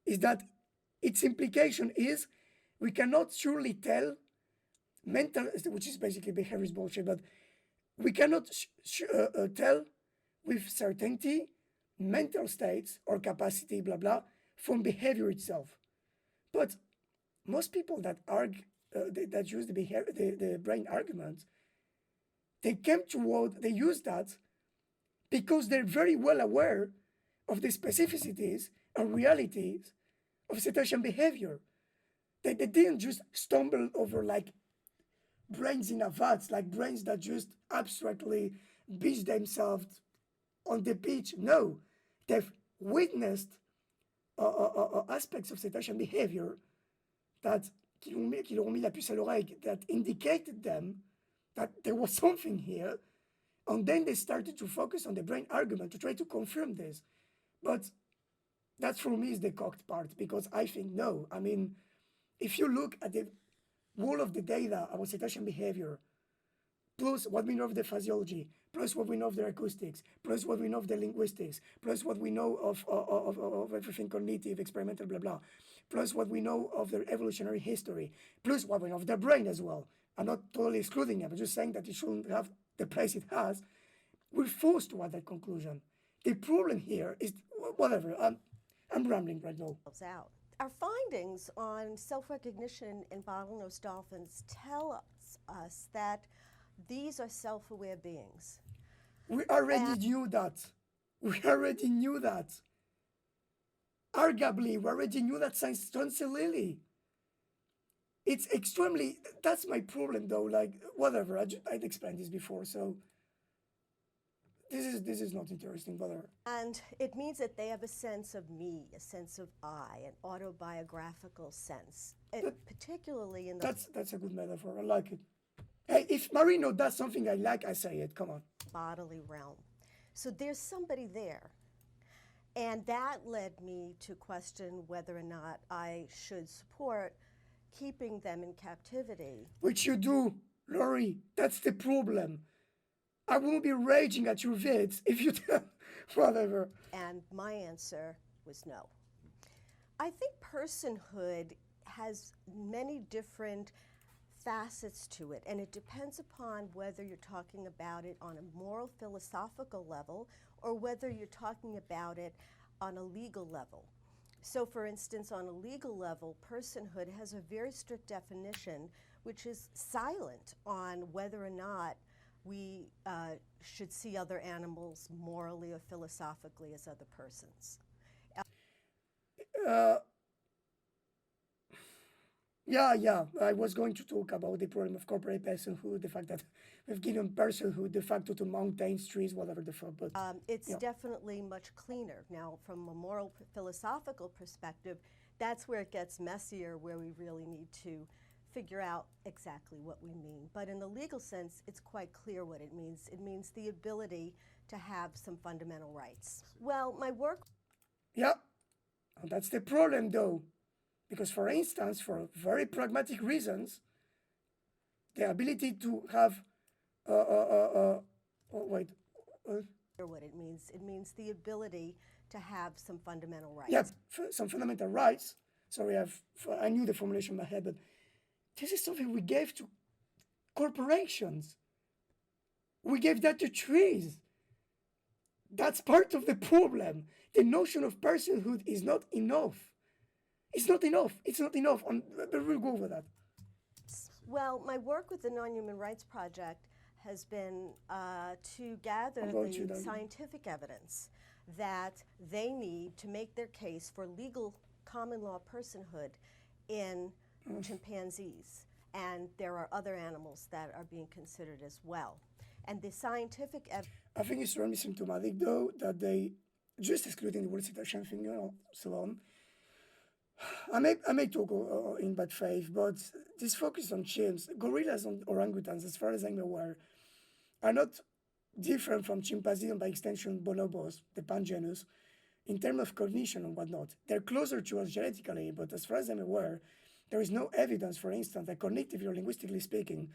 is that its implication is we cannot surely tell mental, which is basically behaviorist bullshit, but we cannot tell with certainty mental states or capacity, blah blah, from behavior itself. But most people that argue that use the behavior, the brain argument, they use that because they're very well aware of the specificities and realities of cetacean behavior. They didn't just stumble over like brains in a vat, like brains that just abstractly beach themselves on the beach. No, they've witnessed aspects of cetacean behavior that qui leur ont mis la puce à l'oreille, that indicated them that there was something here. And then they started to focus on the brain argument to try to confirm this. But that for me is the cocked part because I think no. I mean, if you look at the whole of the data about cetacean behavior, plus what we know of the physiology, plus what we know of their acoustics, plus what we know of the linguistics, plus what we know of everything cognitive, experimental, blah, blah, plus what we know of their evolutionary history, plus what we know of their brain as well. I'm not totally excluding it, I'm just saying that it shouldn't have the place it has. We're forced to that conclusion. The problem here is, whatever, I'm rambling right now. Out. Our findings on self-recognition in bottlenose dolphins tell us that these are self-aware beings. We already knew that. We already knew that. Arguably, we already knew that since John Lilly. It's extremely, that's my problem though, like, whatever, I'd explained this before, so this is not interesting, whatever. And it means that they have a sense of me, a sense of I, an autobiographical sense, particularly in the That's a good metaphor, I like it. Hey, if Marino does something I like, I say it, come on. bodily realm. So there's somebody there. And that led me to question whether or not I should support keeping them in captivity. Which you do, Lori, that's the problem. I won't be raging at your vids if you tell, whatever. And my answer was no. I think personhood has many different facets to it, and it depends upon whether you're talking about it on a moral philosophical level or whether you're talking about it on a legal level. So for instance, on a legal level, personhood has a very strict definition which is silent on whether or not we should see other animals morally or philosophically as other persons. Yeah, I was going to talk about the problem of corporate personhood, the fact that we've given personhood de facto to mountains, trees, whatever the fuck, but It's definitely much cleaner. Now, from a moral philosophical perspective, that's where it gets messier, where we really need to figure out exactly what we mean. But in the legal sense, it's quite clear what it means. It means the ability to have some fundamental rights. Well, my work... Yeah, and that's the problem though. Because for instance, for very pragmatic reasons, the ability to have, what it means the ability to have some fundamental rights. yeah, some fundamental rights. Sorry, I knew the formulation in my head, but this is something we gave to corporations. We gave that to trees. That's part of the problem. The notion of personhood is not enough. It's not enough. It's not enough. But we'll go over that. Well, my work with the Non-Human Rights Project has been to gather the scientific evidence that they need to make their case for legal common law personhood in chimpanzees. And there are other animals that are being considered as well. And the scientific evidence... I think it's really symptomatic, though, that they, just excluding the word citation thing, so on, I may talk in bad faith, but this focus on chimps, gorillas and orangutans, as far as I'm aware, are not different from chimpanzees and by extension bonobos, the pangenus, in terms of cognition and whatnot. They're closer to us genetically, but as far as I'm aware, there is no evidence, for instance, that cognitively or linguistically speaking,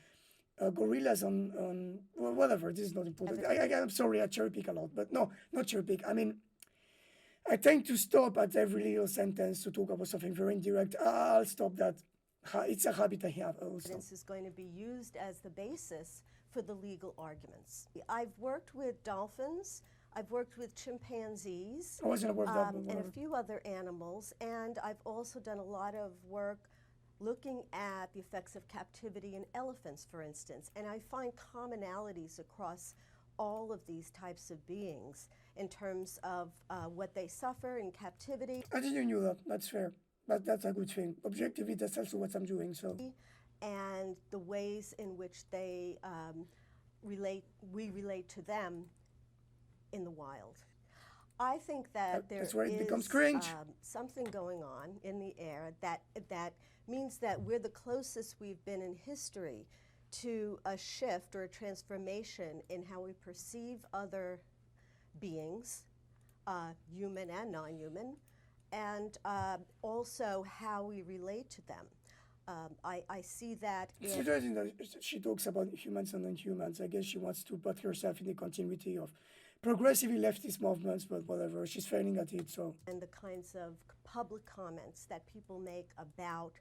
gorillas on well, whatever, this is not important. I'm sorry, I cherry pick a lot, but no, not cherry pick. I mean, I tend to stop at every little sentence to talk about something very indirect. I'll stop that. It's a habit I have also. Evidence is going to be used as the basis for the legal arguments. I've worked with dolphins, I've worked with chimpanzees, I wasn't aware of that, and a few other animals, and I've also done a lot of work looking at the effects of captivity in elephants, for instance, and I find commonalities across all of these types of beings in terms of what they suffer in captivity. I didn't know that. That's fair. But that's a good thing. Objectively, that's also what I'm doing. So, and the ways in which they we relate to them in the wild. I think that that's where it becomes cringe. Something going on in the air that means that we're the closest we've been in history to a shift or a transformation in how we perceive other beings, human and non-human, and also how we relate to them. I see that. It's interesting that she talks about humans and non-humans. I guess she wants to put herself in the continuity of progressively leftist movements, but whatever. She's failing at it, so. And the kinds of public comments that people make about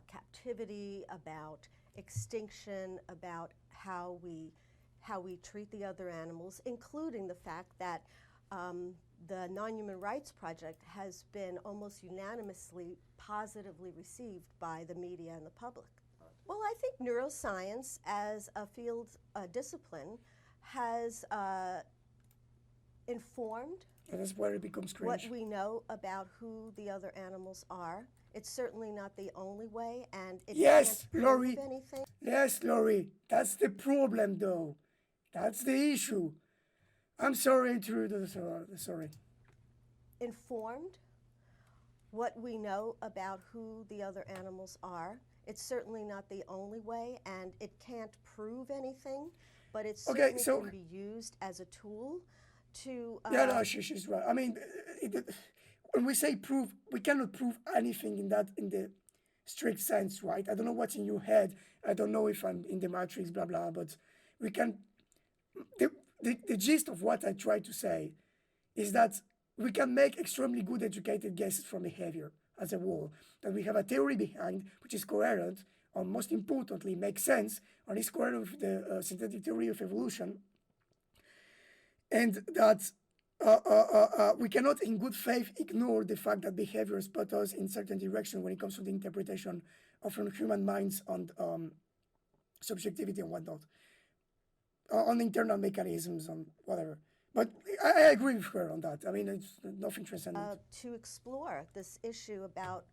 captivity, about extinction, about how we treat the other animals, including the fact that the Non-Human Rights Project has been almost unanimously positively received by the media and the public. Well, I think neuroscience as a field discipline has informed And that's where it becomes what cringe. we know about who the other animals are. It's certainly not the only way, and it Yes, can't Lori. prove anything. Yes, Lori. That's the problem, though. That's the issue. I'm sorry to sorry. Informed what we know about who the other animals are. It's certainly not the only way, and it can't prove anything, but it Okay, certainly so- can be used as a tool to Yeah, no, she's right. I mean, when we say prove, we cannot prove anything in the strict sense, right? I don't know what's in your head. I don't know if I'm in the matrix, blah blah. But we can. The gist of what I try to say is that we can make extremely good educated guesses from behavior as a whole. That we have a theory behind which is coherent, and most importantly, makes sense, and is coherent with the synthetic theory of evolution, and that we cannot in good faith ignore the fact that behaviors put us in certain direction when it comes to the interpretation of human minds on subjectivity and whatnot, on internal mechanisms and whatever. But I agree with her on that. I mean, it's nothing transcendent. To explore this issue about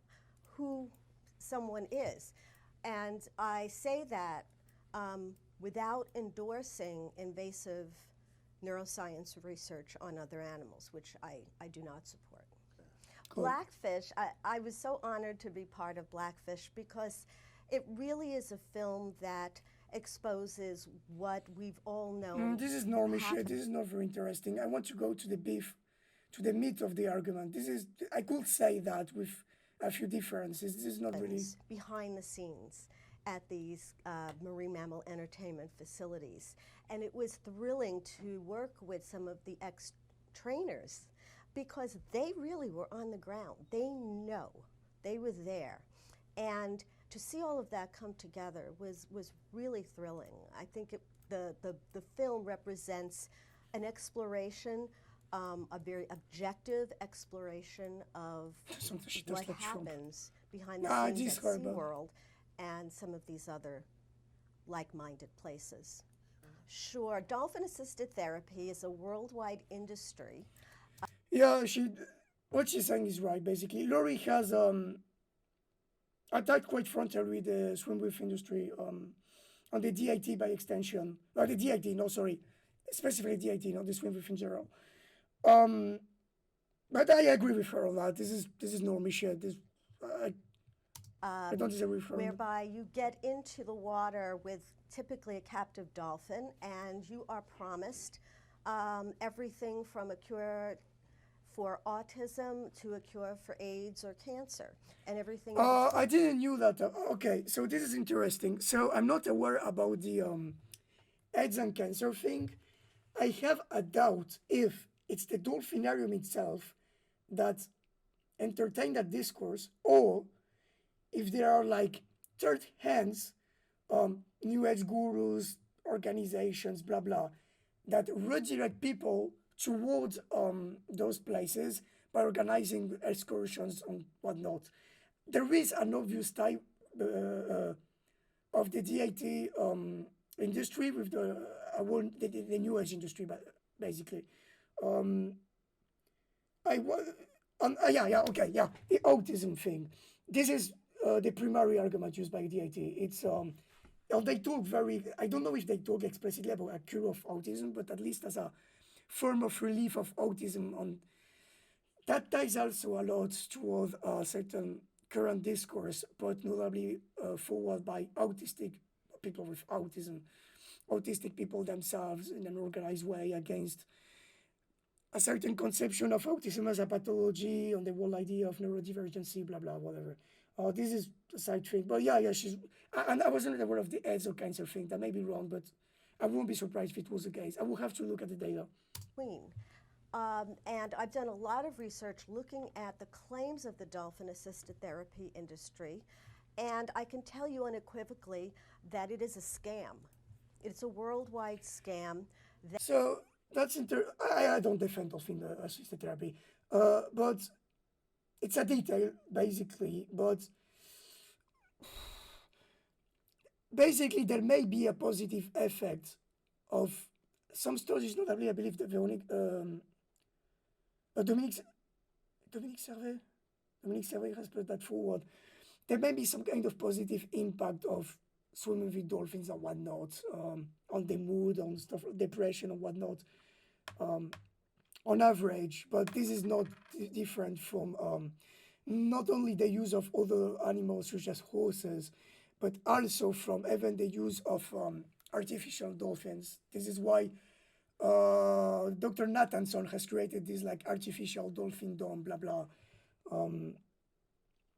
who someone is. And I say that without endorsing invasive neuroscience research on other animals, which I do not support. Cool. Blackfish, I was so honored to be part of Blackfish because it really is a film that exposes what we've all known. This is normie shit. happened. This is not very interesting. I want to go to the beef, to the meat of the argument. I could say that with a few differences. This is not really. Behind the scenes at these marine mammal entertainment facilities. And it was thrilling to work with some of the ex-trainers because they really were on the ground. They know. They were there. And to see all of that come together was really thrilling. I think the film represents an exploration, a very objective exploration of Something she does what like Trump. happens behind the Ah, scenes this at horrible. SeaWorld and some of these other like-minded places. Sure, dolphin-assisted therapy is a worldwide industry. Yeah, what she's saying is right. Basically, Lori has attacked quite frontally with the swimwear industry on the DIT by extension. The DIT, no, sorry, specifically DIT, not the swimwear in general. But I agree with her on that. This is normie shit. I don't disagree with her. on that. Whereby you get into the water with typically a captive dolphin and you are promised everything from a cure for autism to a cure for AIDS or cancer and everything. in between. I didn't knew that. Okay, so this is interesting. So I'm not aware about the AIDS and cancer thing. I have a doubt if it's the dolphinarium itself that entertain that discourse, or if there are like third hands, new age gurus, organizations, blah blah, that redirect people towards those places by organizing excursions and whatnot. There is an obvious type of the DIT industry with the new age industry, basically. The autism thing. This is the primary argument used by DIT. It's they talk very. I don't know if they talk explicitly about a cure of autism, but at least as a form of relief of autism. On that ties also a lot toward certain current discourse, but notably forward by autistic people with autism, autistic people themselves in an organized way against a certain conception of autism as a pathology, on the whole idea of neurodivergency, blah blah, whatever. This is a side thing, but yeah, she's. And I wasn't aware of the AIDS or cancer thing. That may be wrong, but I won't be surprised if it was the case. I will have to look at the data. Queen. And I've done a lot of research looking at the claims of the dolphin-assisted therapy industry, and I can tell you unequivocally that it is a scam. It's a worldwide scam. So that's I don't defend dolphin assisted therapy, but it's a detail basically. But basically, there may be a positive effect of some studies, notably, I believe that Dominique Servet has put that forward. There may be some kind of positive impact of swimming with dolphins and whatnot, on the mood, on stuff, depression and whatnot, on average. But this is not different from not only the use of other animals such as horses, but also from even the use of artificial dolphins. This is why Dr. Nathanson has created this like artificial dolphin dome, blah blah.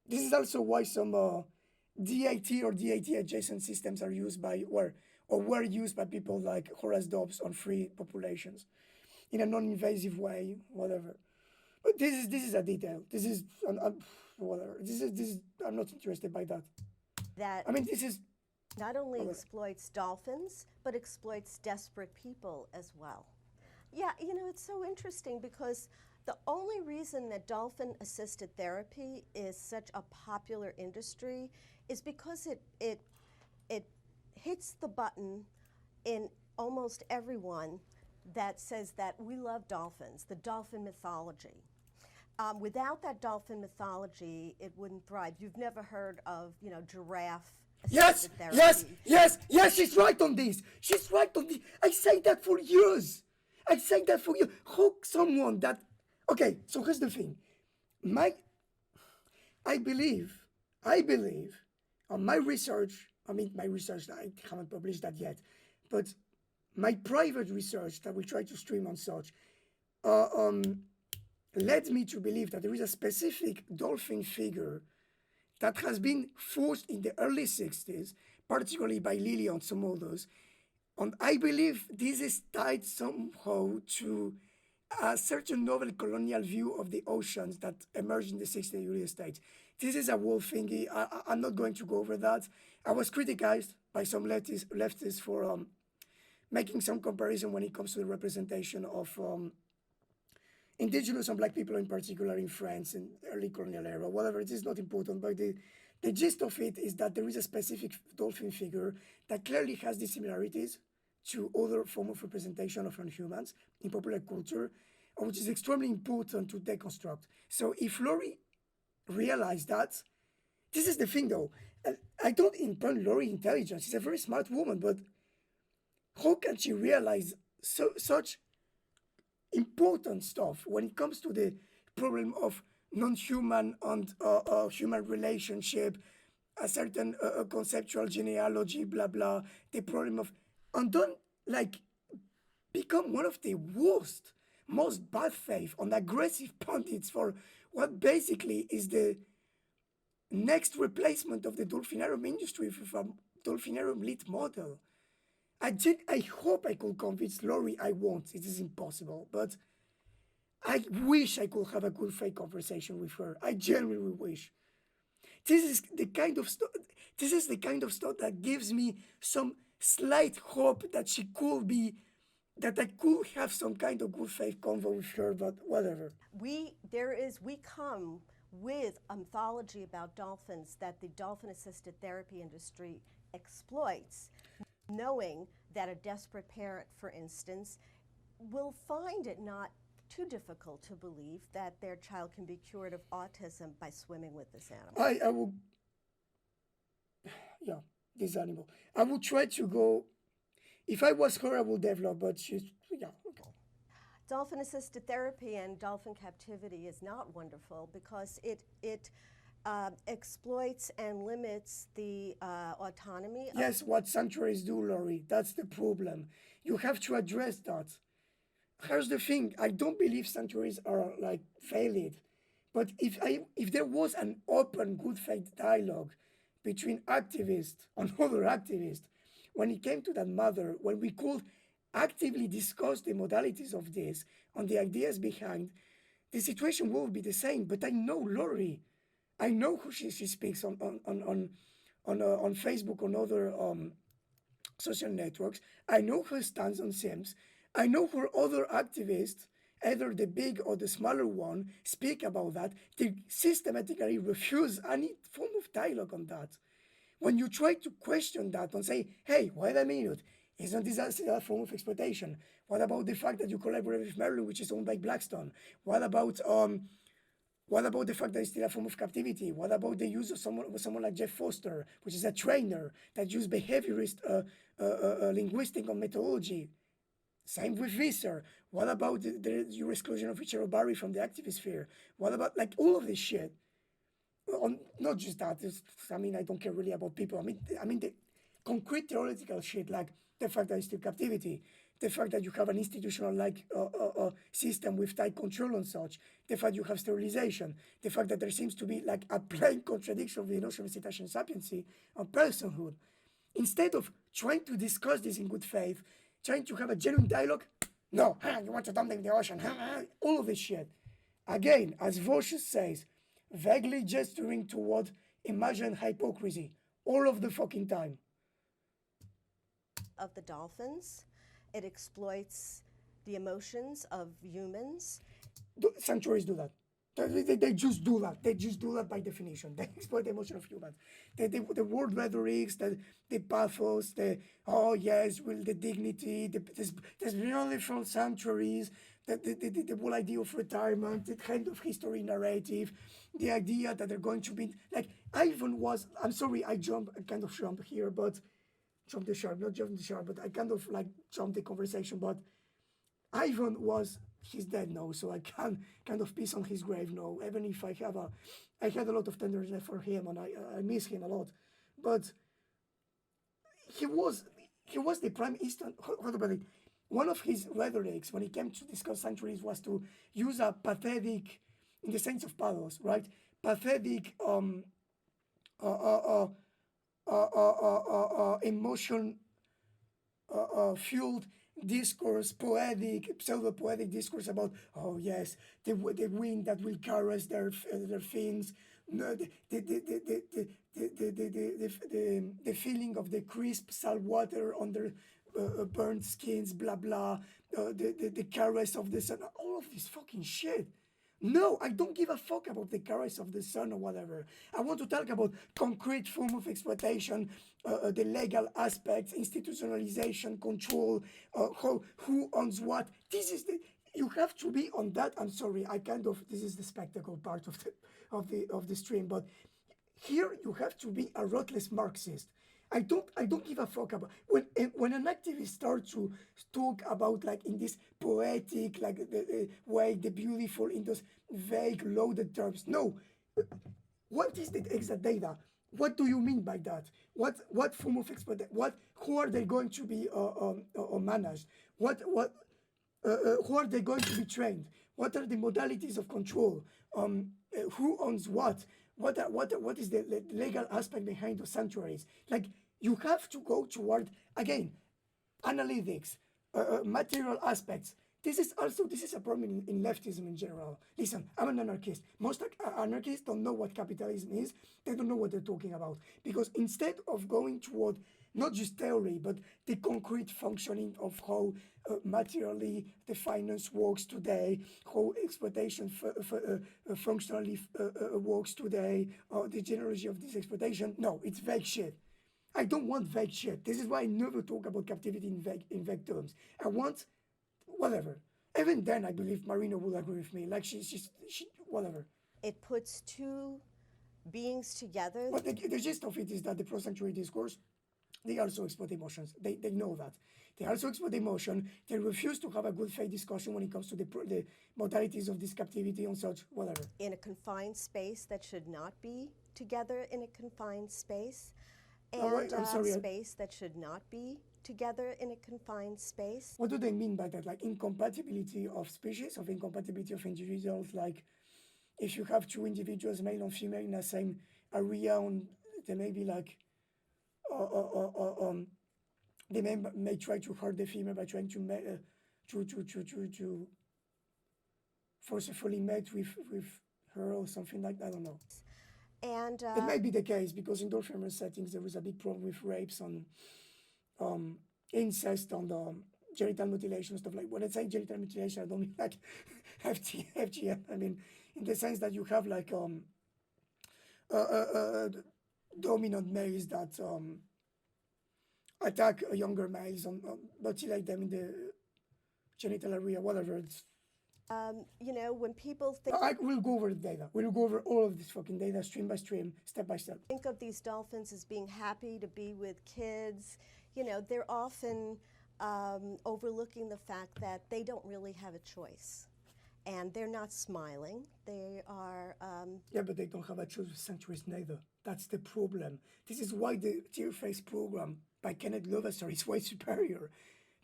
This is also why some DAT or DAT adjacent systems are used by or were used by people like Horace Dobbs on free populations in a non-invasive way, whatever. But this is a detail. This is whatever. This is I'm not interested by that. That I mean, this is not only exploits dolphins, but exploits desperate people as well. Yeah, you know, it's so interesting because the only reason that dolphin-assisted therapy is such a popular industry is because it hits the button in almost everyone that says that we love dolphins, the dolphin mythology. Without that dolphin mythology, it wouldn't thrive. You've never heard of, you know, giraffe yes, therapy. yes. She's right on this. She's right on this. I say that for years. I say that for years. How someone that okay. So here's the thing. I believe on my research. I mean, my research. I haven't published that yet, but my private research that we try to stream on such. Led me to believe that there is a specific dolphin figure that has been forced in the early 60s, particularly by Lilly and some others. And I believe this is tied somehow to a certain novel colonial view of the oceans that emerged in the 60s in the United States. This is a whole thingy. I'm not going to go over that. I was criticized by some leftists for making some comparison when it comes to the representation of indigenous and black people in particular in France in the early colonial era, whatever, it is not important, but the gist of it is that there is a specific dolphin figure that clearly has these similarities to other form of representation of non-humans in popular culture, which is extremely important to deconstruct. So if Lori realized that, this is the thing though, I don't impugn Lori's intelligence, she's a very smart woman, but how can she realize such important stuff when it comes to the problem of non-human and human relationship, a certain conceptual genealogy, blah blah, the problem of, and don't like become one of the worst, most bad faith and aggressive pundits for what basically is the next replacement of the dolphinarium industry with a dolphinarium lead model. I hope I could convince Lori. I won't. It is impossible. But I wish I could have a good faith conversation with her. I genuinely wish. This is the kind of stuff. This is the kind of stuff that gives me some slight hope that she could be, that I could have some kind of good faith convo with her. But whatever. We come with a mythology about dolphins that the dolphin-assisted therapy industry exploits, knowing that a desperate parent, for instance, will find it not too difficult to believe that their child can be cured of autism by swimming with this animal. I will, yeah, this animal. I will try to go, if I was her, I would develop, but she's, yeah, okay. Dolphin-assisted therapy and dolphin captivity is not wonderful because it exploits and limits the autonomy. Yes, what sanctuaries do, Lori. That's the problem. You have to address that. Here's the thing. I don't believe sanctuaries are like valid. But if there was an open, good faith dialogue between activists and other activists, when it came to that matter, when we could actively discuss the modalities of this and the ideas behind, the situation will be the same. But I know Lori. I know who she speaks on Facebook, on other social networks. I know her stance on Sims. I know her other activists, either the big or the smaller one, speak about that. They systematically refuse any form of dialogue on that. When you try to question that and say, hey, wait a minute, isn't this a form of exploitation? What about the fact that you collaborate with Merlin, which is owned by Blackstone? What about the fact that it's still a form of captivity? What about the use of someone like Jeff Foster, which is a trainer that used behaviorist linguistic and methodology? Same with Visser. What about your exclusion of Richard O'Barry from the activist sphere? What about like all of this shit? Not just that. I mean, I don't care really about people. I mean the concrete theoretical shit, like the fact that it's still captivity, the fact that you have an institutional like system with tight control and such, the fact you have sterilization, the fact that there seems to be like a plain contradiction of the notion of citation sapiency and personhood. Instead of trying to discuss this in good faith, trying to have a genuine dialogue, no, you want to dump them in the ocean, all of this shit. Again, as Vosch says, vaguely gesturing toward imagined hypocrisy all of the fucking time. Of the dolphins, it exploits the emotions of humans. Sanctuaries do that. They just do that. They just do that by definition. They exploit the emotion of humans. The word rhetorics, the pathos, oh yes, will the dignity, this beautiful sanctuaries, the whole idea of retirement, the kind of history narrative, the idea that they're going to be like Ivan was. I'm sorry, I kind of jump here, but jump the shark, not jump the shark, but I kind of like jumped the conversation. But Ivan was. He's dead now, so I can kind of piss on his grave now. Even if I had a lot of tenderness for him, and I miss him a lot. But he was the prime Eastern. What about it? One of his rhetorics when he came to discuss sanctuaries was to use a pathetic, in the sense of pathos, right? Pathetic emotion fueled discourse, poetic, pseudo-poetic discourse about, oh yes, the wind that will caress their fins, no, the feeling of the crisp salt water on their burnt skins, blah blah, the caress of the sun, all of this fucking shit. No, I don't give a fuck about the caress of the sun or whatever. I want to talk about concrete form of exploitation, the legal aspects, institutionalization, control, who owns what. You have to be on that. I'm sorry, this is the spectacle part of the stream, but here you have to be a ruthless Marxist. I don't give a fuck about when an activist starts to talk about like in this poetic like the way, the beautiful, in those vague loaded terms. No, what is the exact data? What do you mean by that? What form of exploitation? Who are they going to be managed? Who are they going to be trained? What are the modalities of control? Who owns what? What is the legal aspect behind the sanctuaries? Like, you have to go toward, again, analytics, material aspects. This is a problem in leftism in general. Listen, I'm an anarchist. Most anarchists don't know what capitalism is. They don't know what they're talking about. Because instead of going toward not just theory, but the concrete functioning of how materially the finance works today, how exploitation functionally works today, the genealogy of this exploitation. No, it's vague shit. I don't want vague shit. This is why I never talk about captivity in vague terms. I want whatever. Even then, I believe Marina will agree with me. Like she whatever. It puts two beings together. But the gist of it is that the pro-sanctuary discourse, they also exploit emotions. They know that. They also exploit emotion. They refuse to have a good faith discussion when it comes to the modalities of this captivity and such, whatever. In a confined space that should not be together in a confined space. And right, I'm sorry, space that should not be together in a confined space. What do they mean by that? Like incompatibility of species, of incompatibility of individuals? Like if you have two individuals, male and female, in the same area, and they may be like they may try to hurt the female by trying to forcefully mate with her or something like that. I don't know. And It may be the case because in those famous settings there was a big problem with rapes and incest and genital mutilation stuff. Like when I say genital mutilation, I don't mean like FGM. I mean in the sense that you have like dominant males that attack younger males and mutilate them in the genital area, whatever. It's, you know, when people think I will go over the data. We'll go over all of this fucking data, stream by stream, step by step. of these dolphins as being happy to be with kids, you know, they're often overlooking the fact that they don't really have a choice. And they're not smiling. They are. Yeah, but they don't have a choice with sanctuaries neither. That's the problem. This is why the Tearface program by Kenneth Levasseur is way superior.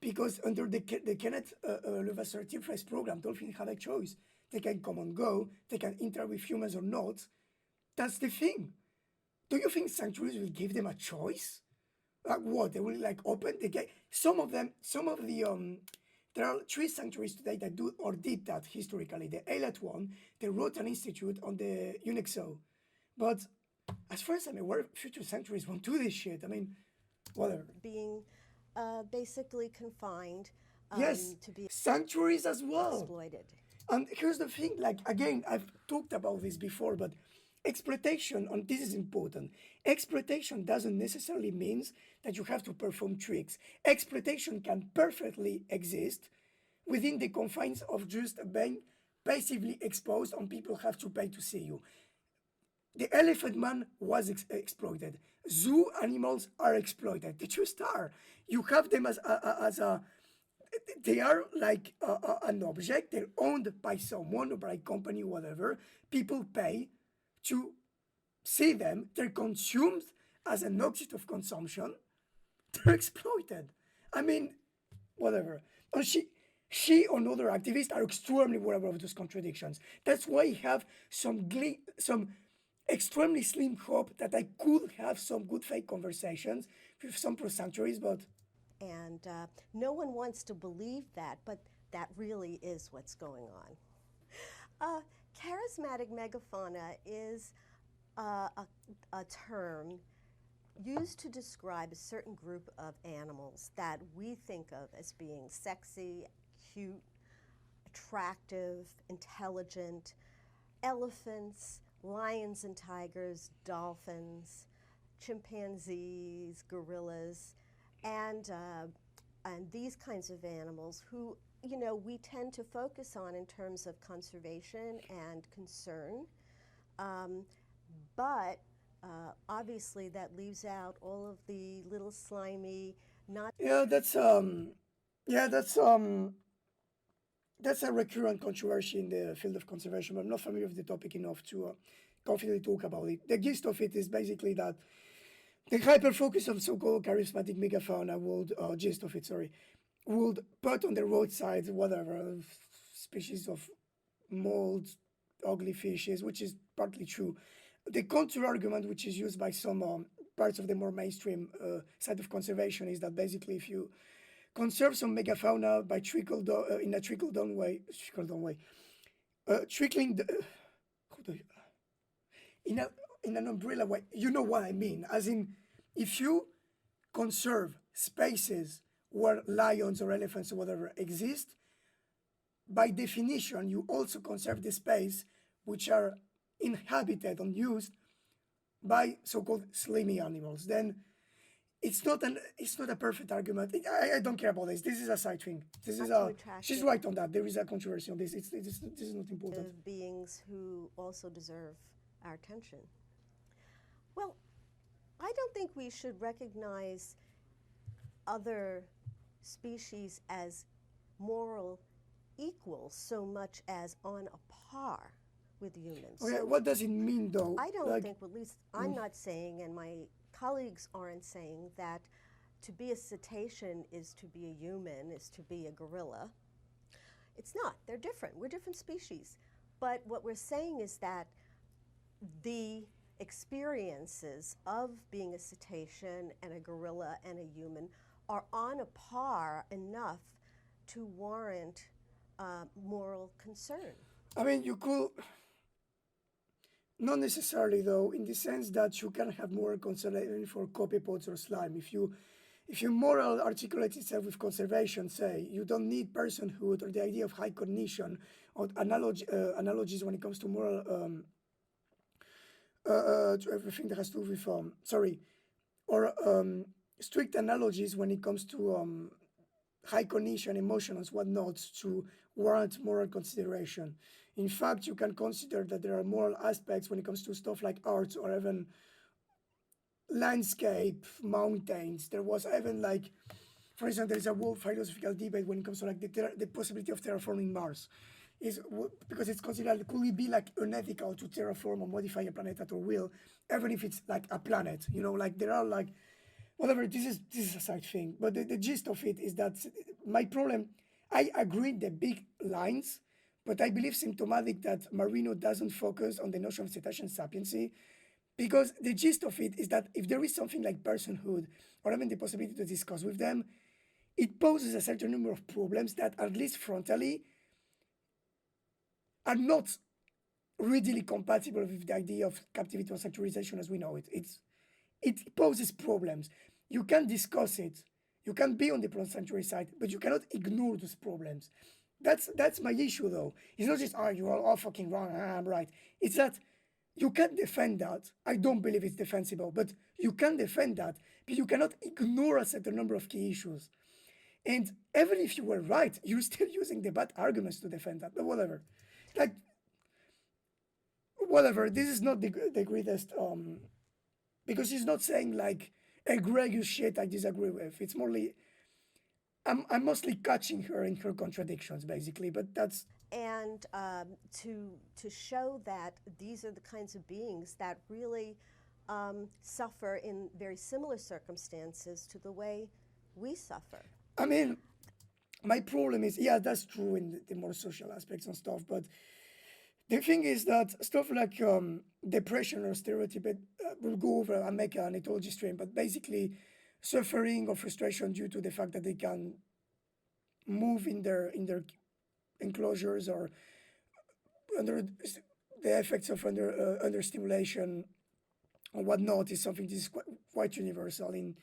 Because under the Kenneth Levasseur Tearface program, dolphins have a choice. They can come and go, they can interact with humans or not. That's the thing. Do you think sanctuaries will give them a choice? Like what? They will like open the gate? Some of the there are 3 sanctuaries today that do or did that historically. The Eilat one, the Rotan Institute, on the UNIXO. But as far as I'm aware, future sanctuaries won't do this shit. I mean, whatever. being basically confined Yes, to be sanctuaries as well. exploited. And here's the thing, like, again, I've talked about this before, but exploitation, and this is important, exploitation doesn't necessarily mean that you have to perform tricks. Exploitation can perfectly exist within the confines of just being passively exposed and people have to pay to see you. The elephant man was exploited. Zoo animals are exploited. They just are. You have them as a they are like an object. They're owned by someone or by a company, whatever. People pay to see them. They're consumed as an object of consumption. They're exploited. I mean, whatever. And she and other activists are extremely aware of those contradictions. That's why I have some extremely slim hope that I could have some good faith conversations with some pro-sanctuaries, but And no one wants to believe that, but that really is what's going on. Charismatic megafauna is a term used to describe a certain group of animals that we think of as being sexy, cute, attractive, intelligent. Elephants, lions and tigers, dolphins, chimpanzees, gorillas, and these kinds of animals who, you know, we tend to focus on in terms of conservation and concern. But obviously that leaves out all of the little slimy, not yeah, that's a recurrent controversy in the field of conservation. But I'm not familiar with the topic enough to confidently talk about it. The gist of it is basically that the hyper focus of so-called charismatic megafauna would put on the roadside whatever species of mold, ugly fishes, which is partly true. The counter argument, which is used by some parts of the more mainstream side of conservation, is that basically if you conserve some megafauna by in a trickle-down way, trickling the, in an umbrella way. You know what I mean? As in, if you conserve spaces where lions or elephants or whatever exist, by definition, you also conserve the space which are inhabited and used by so-called slimy animals. Then it's not a perfect argument. I don't care about this. This is a side thing. This is a she's right on that. There is a controversy on this. This is not important. of beings who also deserve our attention. Well, I don't think we should recognize other species as moral equals so much as on a par with humans. Okay, what does it mean though? I don't think, at least I'm not saying, and my colleagues aren't saying, that to be a cetacean is to be a human, is to be a gorilla. It's not. They're different. We're different species. But what we're saying is that the experiences of being a cetacean and a gorilla and a human are on a par enough to warrant moral concern. I mean, you could, not necessarily though, in the sense that you can have moral consideration for copypods or slime. If your moral articulates itself with conservation, say, you don't need personhood or the idea of high cognition or analogies when it comes to moral, to everything that has to do with, or strict analogies when it comes to high cognition, emotions, whatnot, to warrant moral consideration. In fact, you can consider that there are moral aspects when it comes to stuff like arts or even landscape, mountains. There was even like, for example, there is a whole philosophical debate when it comes to like the possibility of terraforming Mars. Because it's considered, could it be like unethical to terraform or modify a planet at our will, even if it's like a planet, you know, like there are like, whatever, this is a side thing, but the gist of it is that my problem, I agree the big lines, but I believe symptomatic that Marino doesn't focus on the notion of cetacean sapiency, because the gist of it is that if there is something like personhood or even the possibility to discuss with them, it poses a certain number of problems that, at least frontally, are not readily compatible with the idea of captivity or sanctuarization as we know it. It poses problems. You can discuss it. You can be on the pro-sanctuary side, but you cannot ignore those problems. That's my issue, though. It's not just, oh, you are all fucking wrong, I'm right. It's that you can defend that. I don't believe it's defensible, but you can defend that, but you cannot ignore a certain number of key issues. And even if you were right, you're still using the bad arguments to defend that, but whatever. Like, whatever, this is not the greatest, because he's not saying like egregious shit I disagree with. It's morely, I'm mostly catching her in her contradictions, basically, but that's, And to show that these are the kinds of beings that really suffer in very similar circumstances to the way we suffer. I mean, my problem is, yeah, that's true in the more social aspects and stuff, but the thing is that stuff like depression or stereotype, we'll go over and make an ethology stream, but basically suffering or frustration due to the fact that they can move in their enclosures or under the effects of under stimulation or whatnot is something that is quite universal in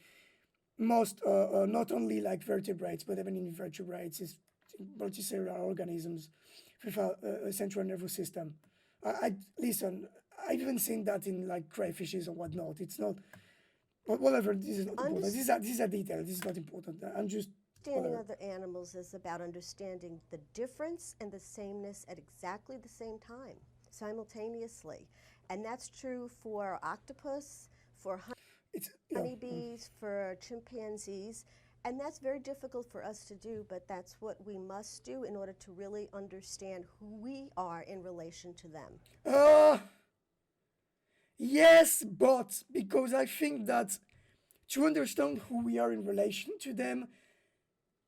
most, not only like vertebrates, but even in invertebrates, is multicellular organisms with a central nervous system. Listen, I've even seen that in like crayfishes or whatnot. It's not, but whatever, this is not important. This is a detail. This is not important. I'm just, Understanding whatever. other animals is about understanding the difference and the sameness at exactly the same time, simultaneously. And that's true for octopus, for It's, honeybees, for chimpanzees. And that's very difficult for us to do, but that's what we must do in order to really understand who we are in relation to them. Yes, but because I think that to understand who we are in relation to them,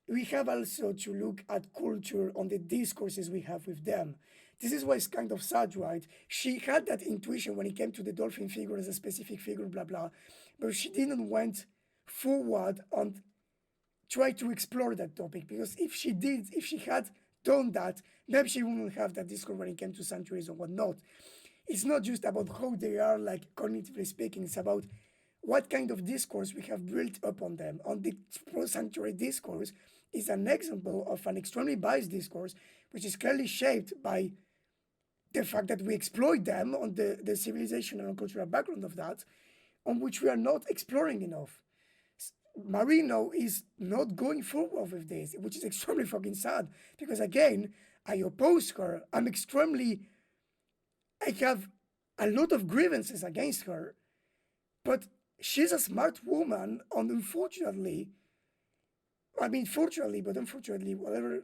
we have also to look at culture on the discourses we have with them. This is why it's kind of sad, right? She had that intuition when it came to the dolphin figure as a specific figure, blah, blah, but she didn't went forward and try to explore that topic, because if she had done that, maybe she wouldn't have that discourse when it came to sanctuaries or whatnot. It's not just about how they are, like cognitively speaking, it's about what kind of discourse we have built upon them. On the pro-sanctuary discourse is an example of an extremely biased discourse, which is clearly shaped by the fact that we exploit them on the civilization and cultural background of that, on which we are not exploring enough. Marino is not going forward with this, which is extremely fucking sad, because again, I oppose her. I have a lot of grievances against her, but she's a smart woman, and unfortunately, I mean, fortunately, but unfortunately, whatever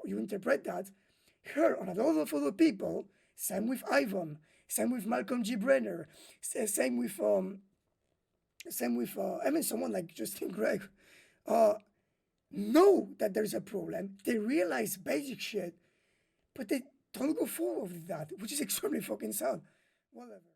you interpret that, her and a lot of other people, same with Ivan, same with Malcolm G. Brenner, same with even someone like Justin Gregg, know that there's a problem. They realize basic shit, but they don't go forward with that, which is extremely fucking sad. Whatever.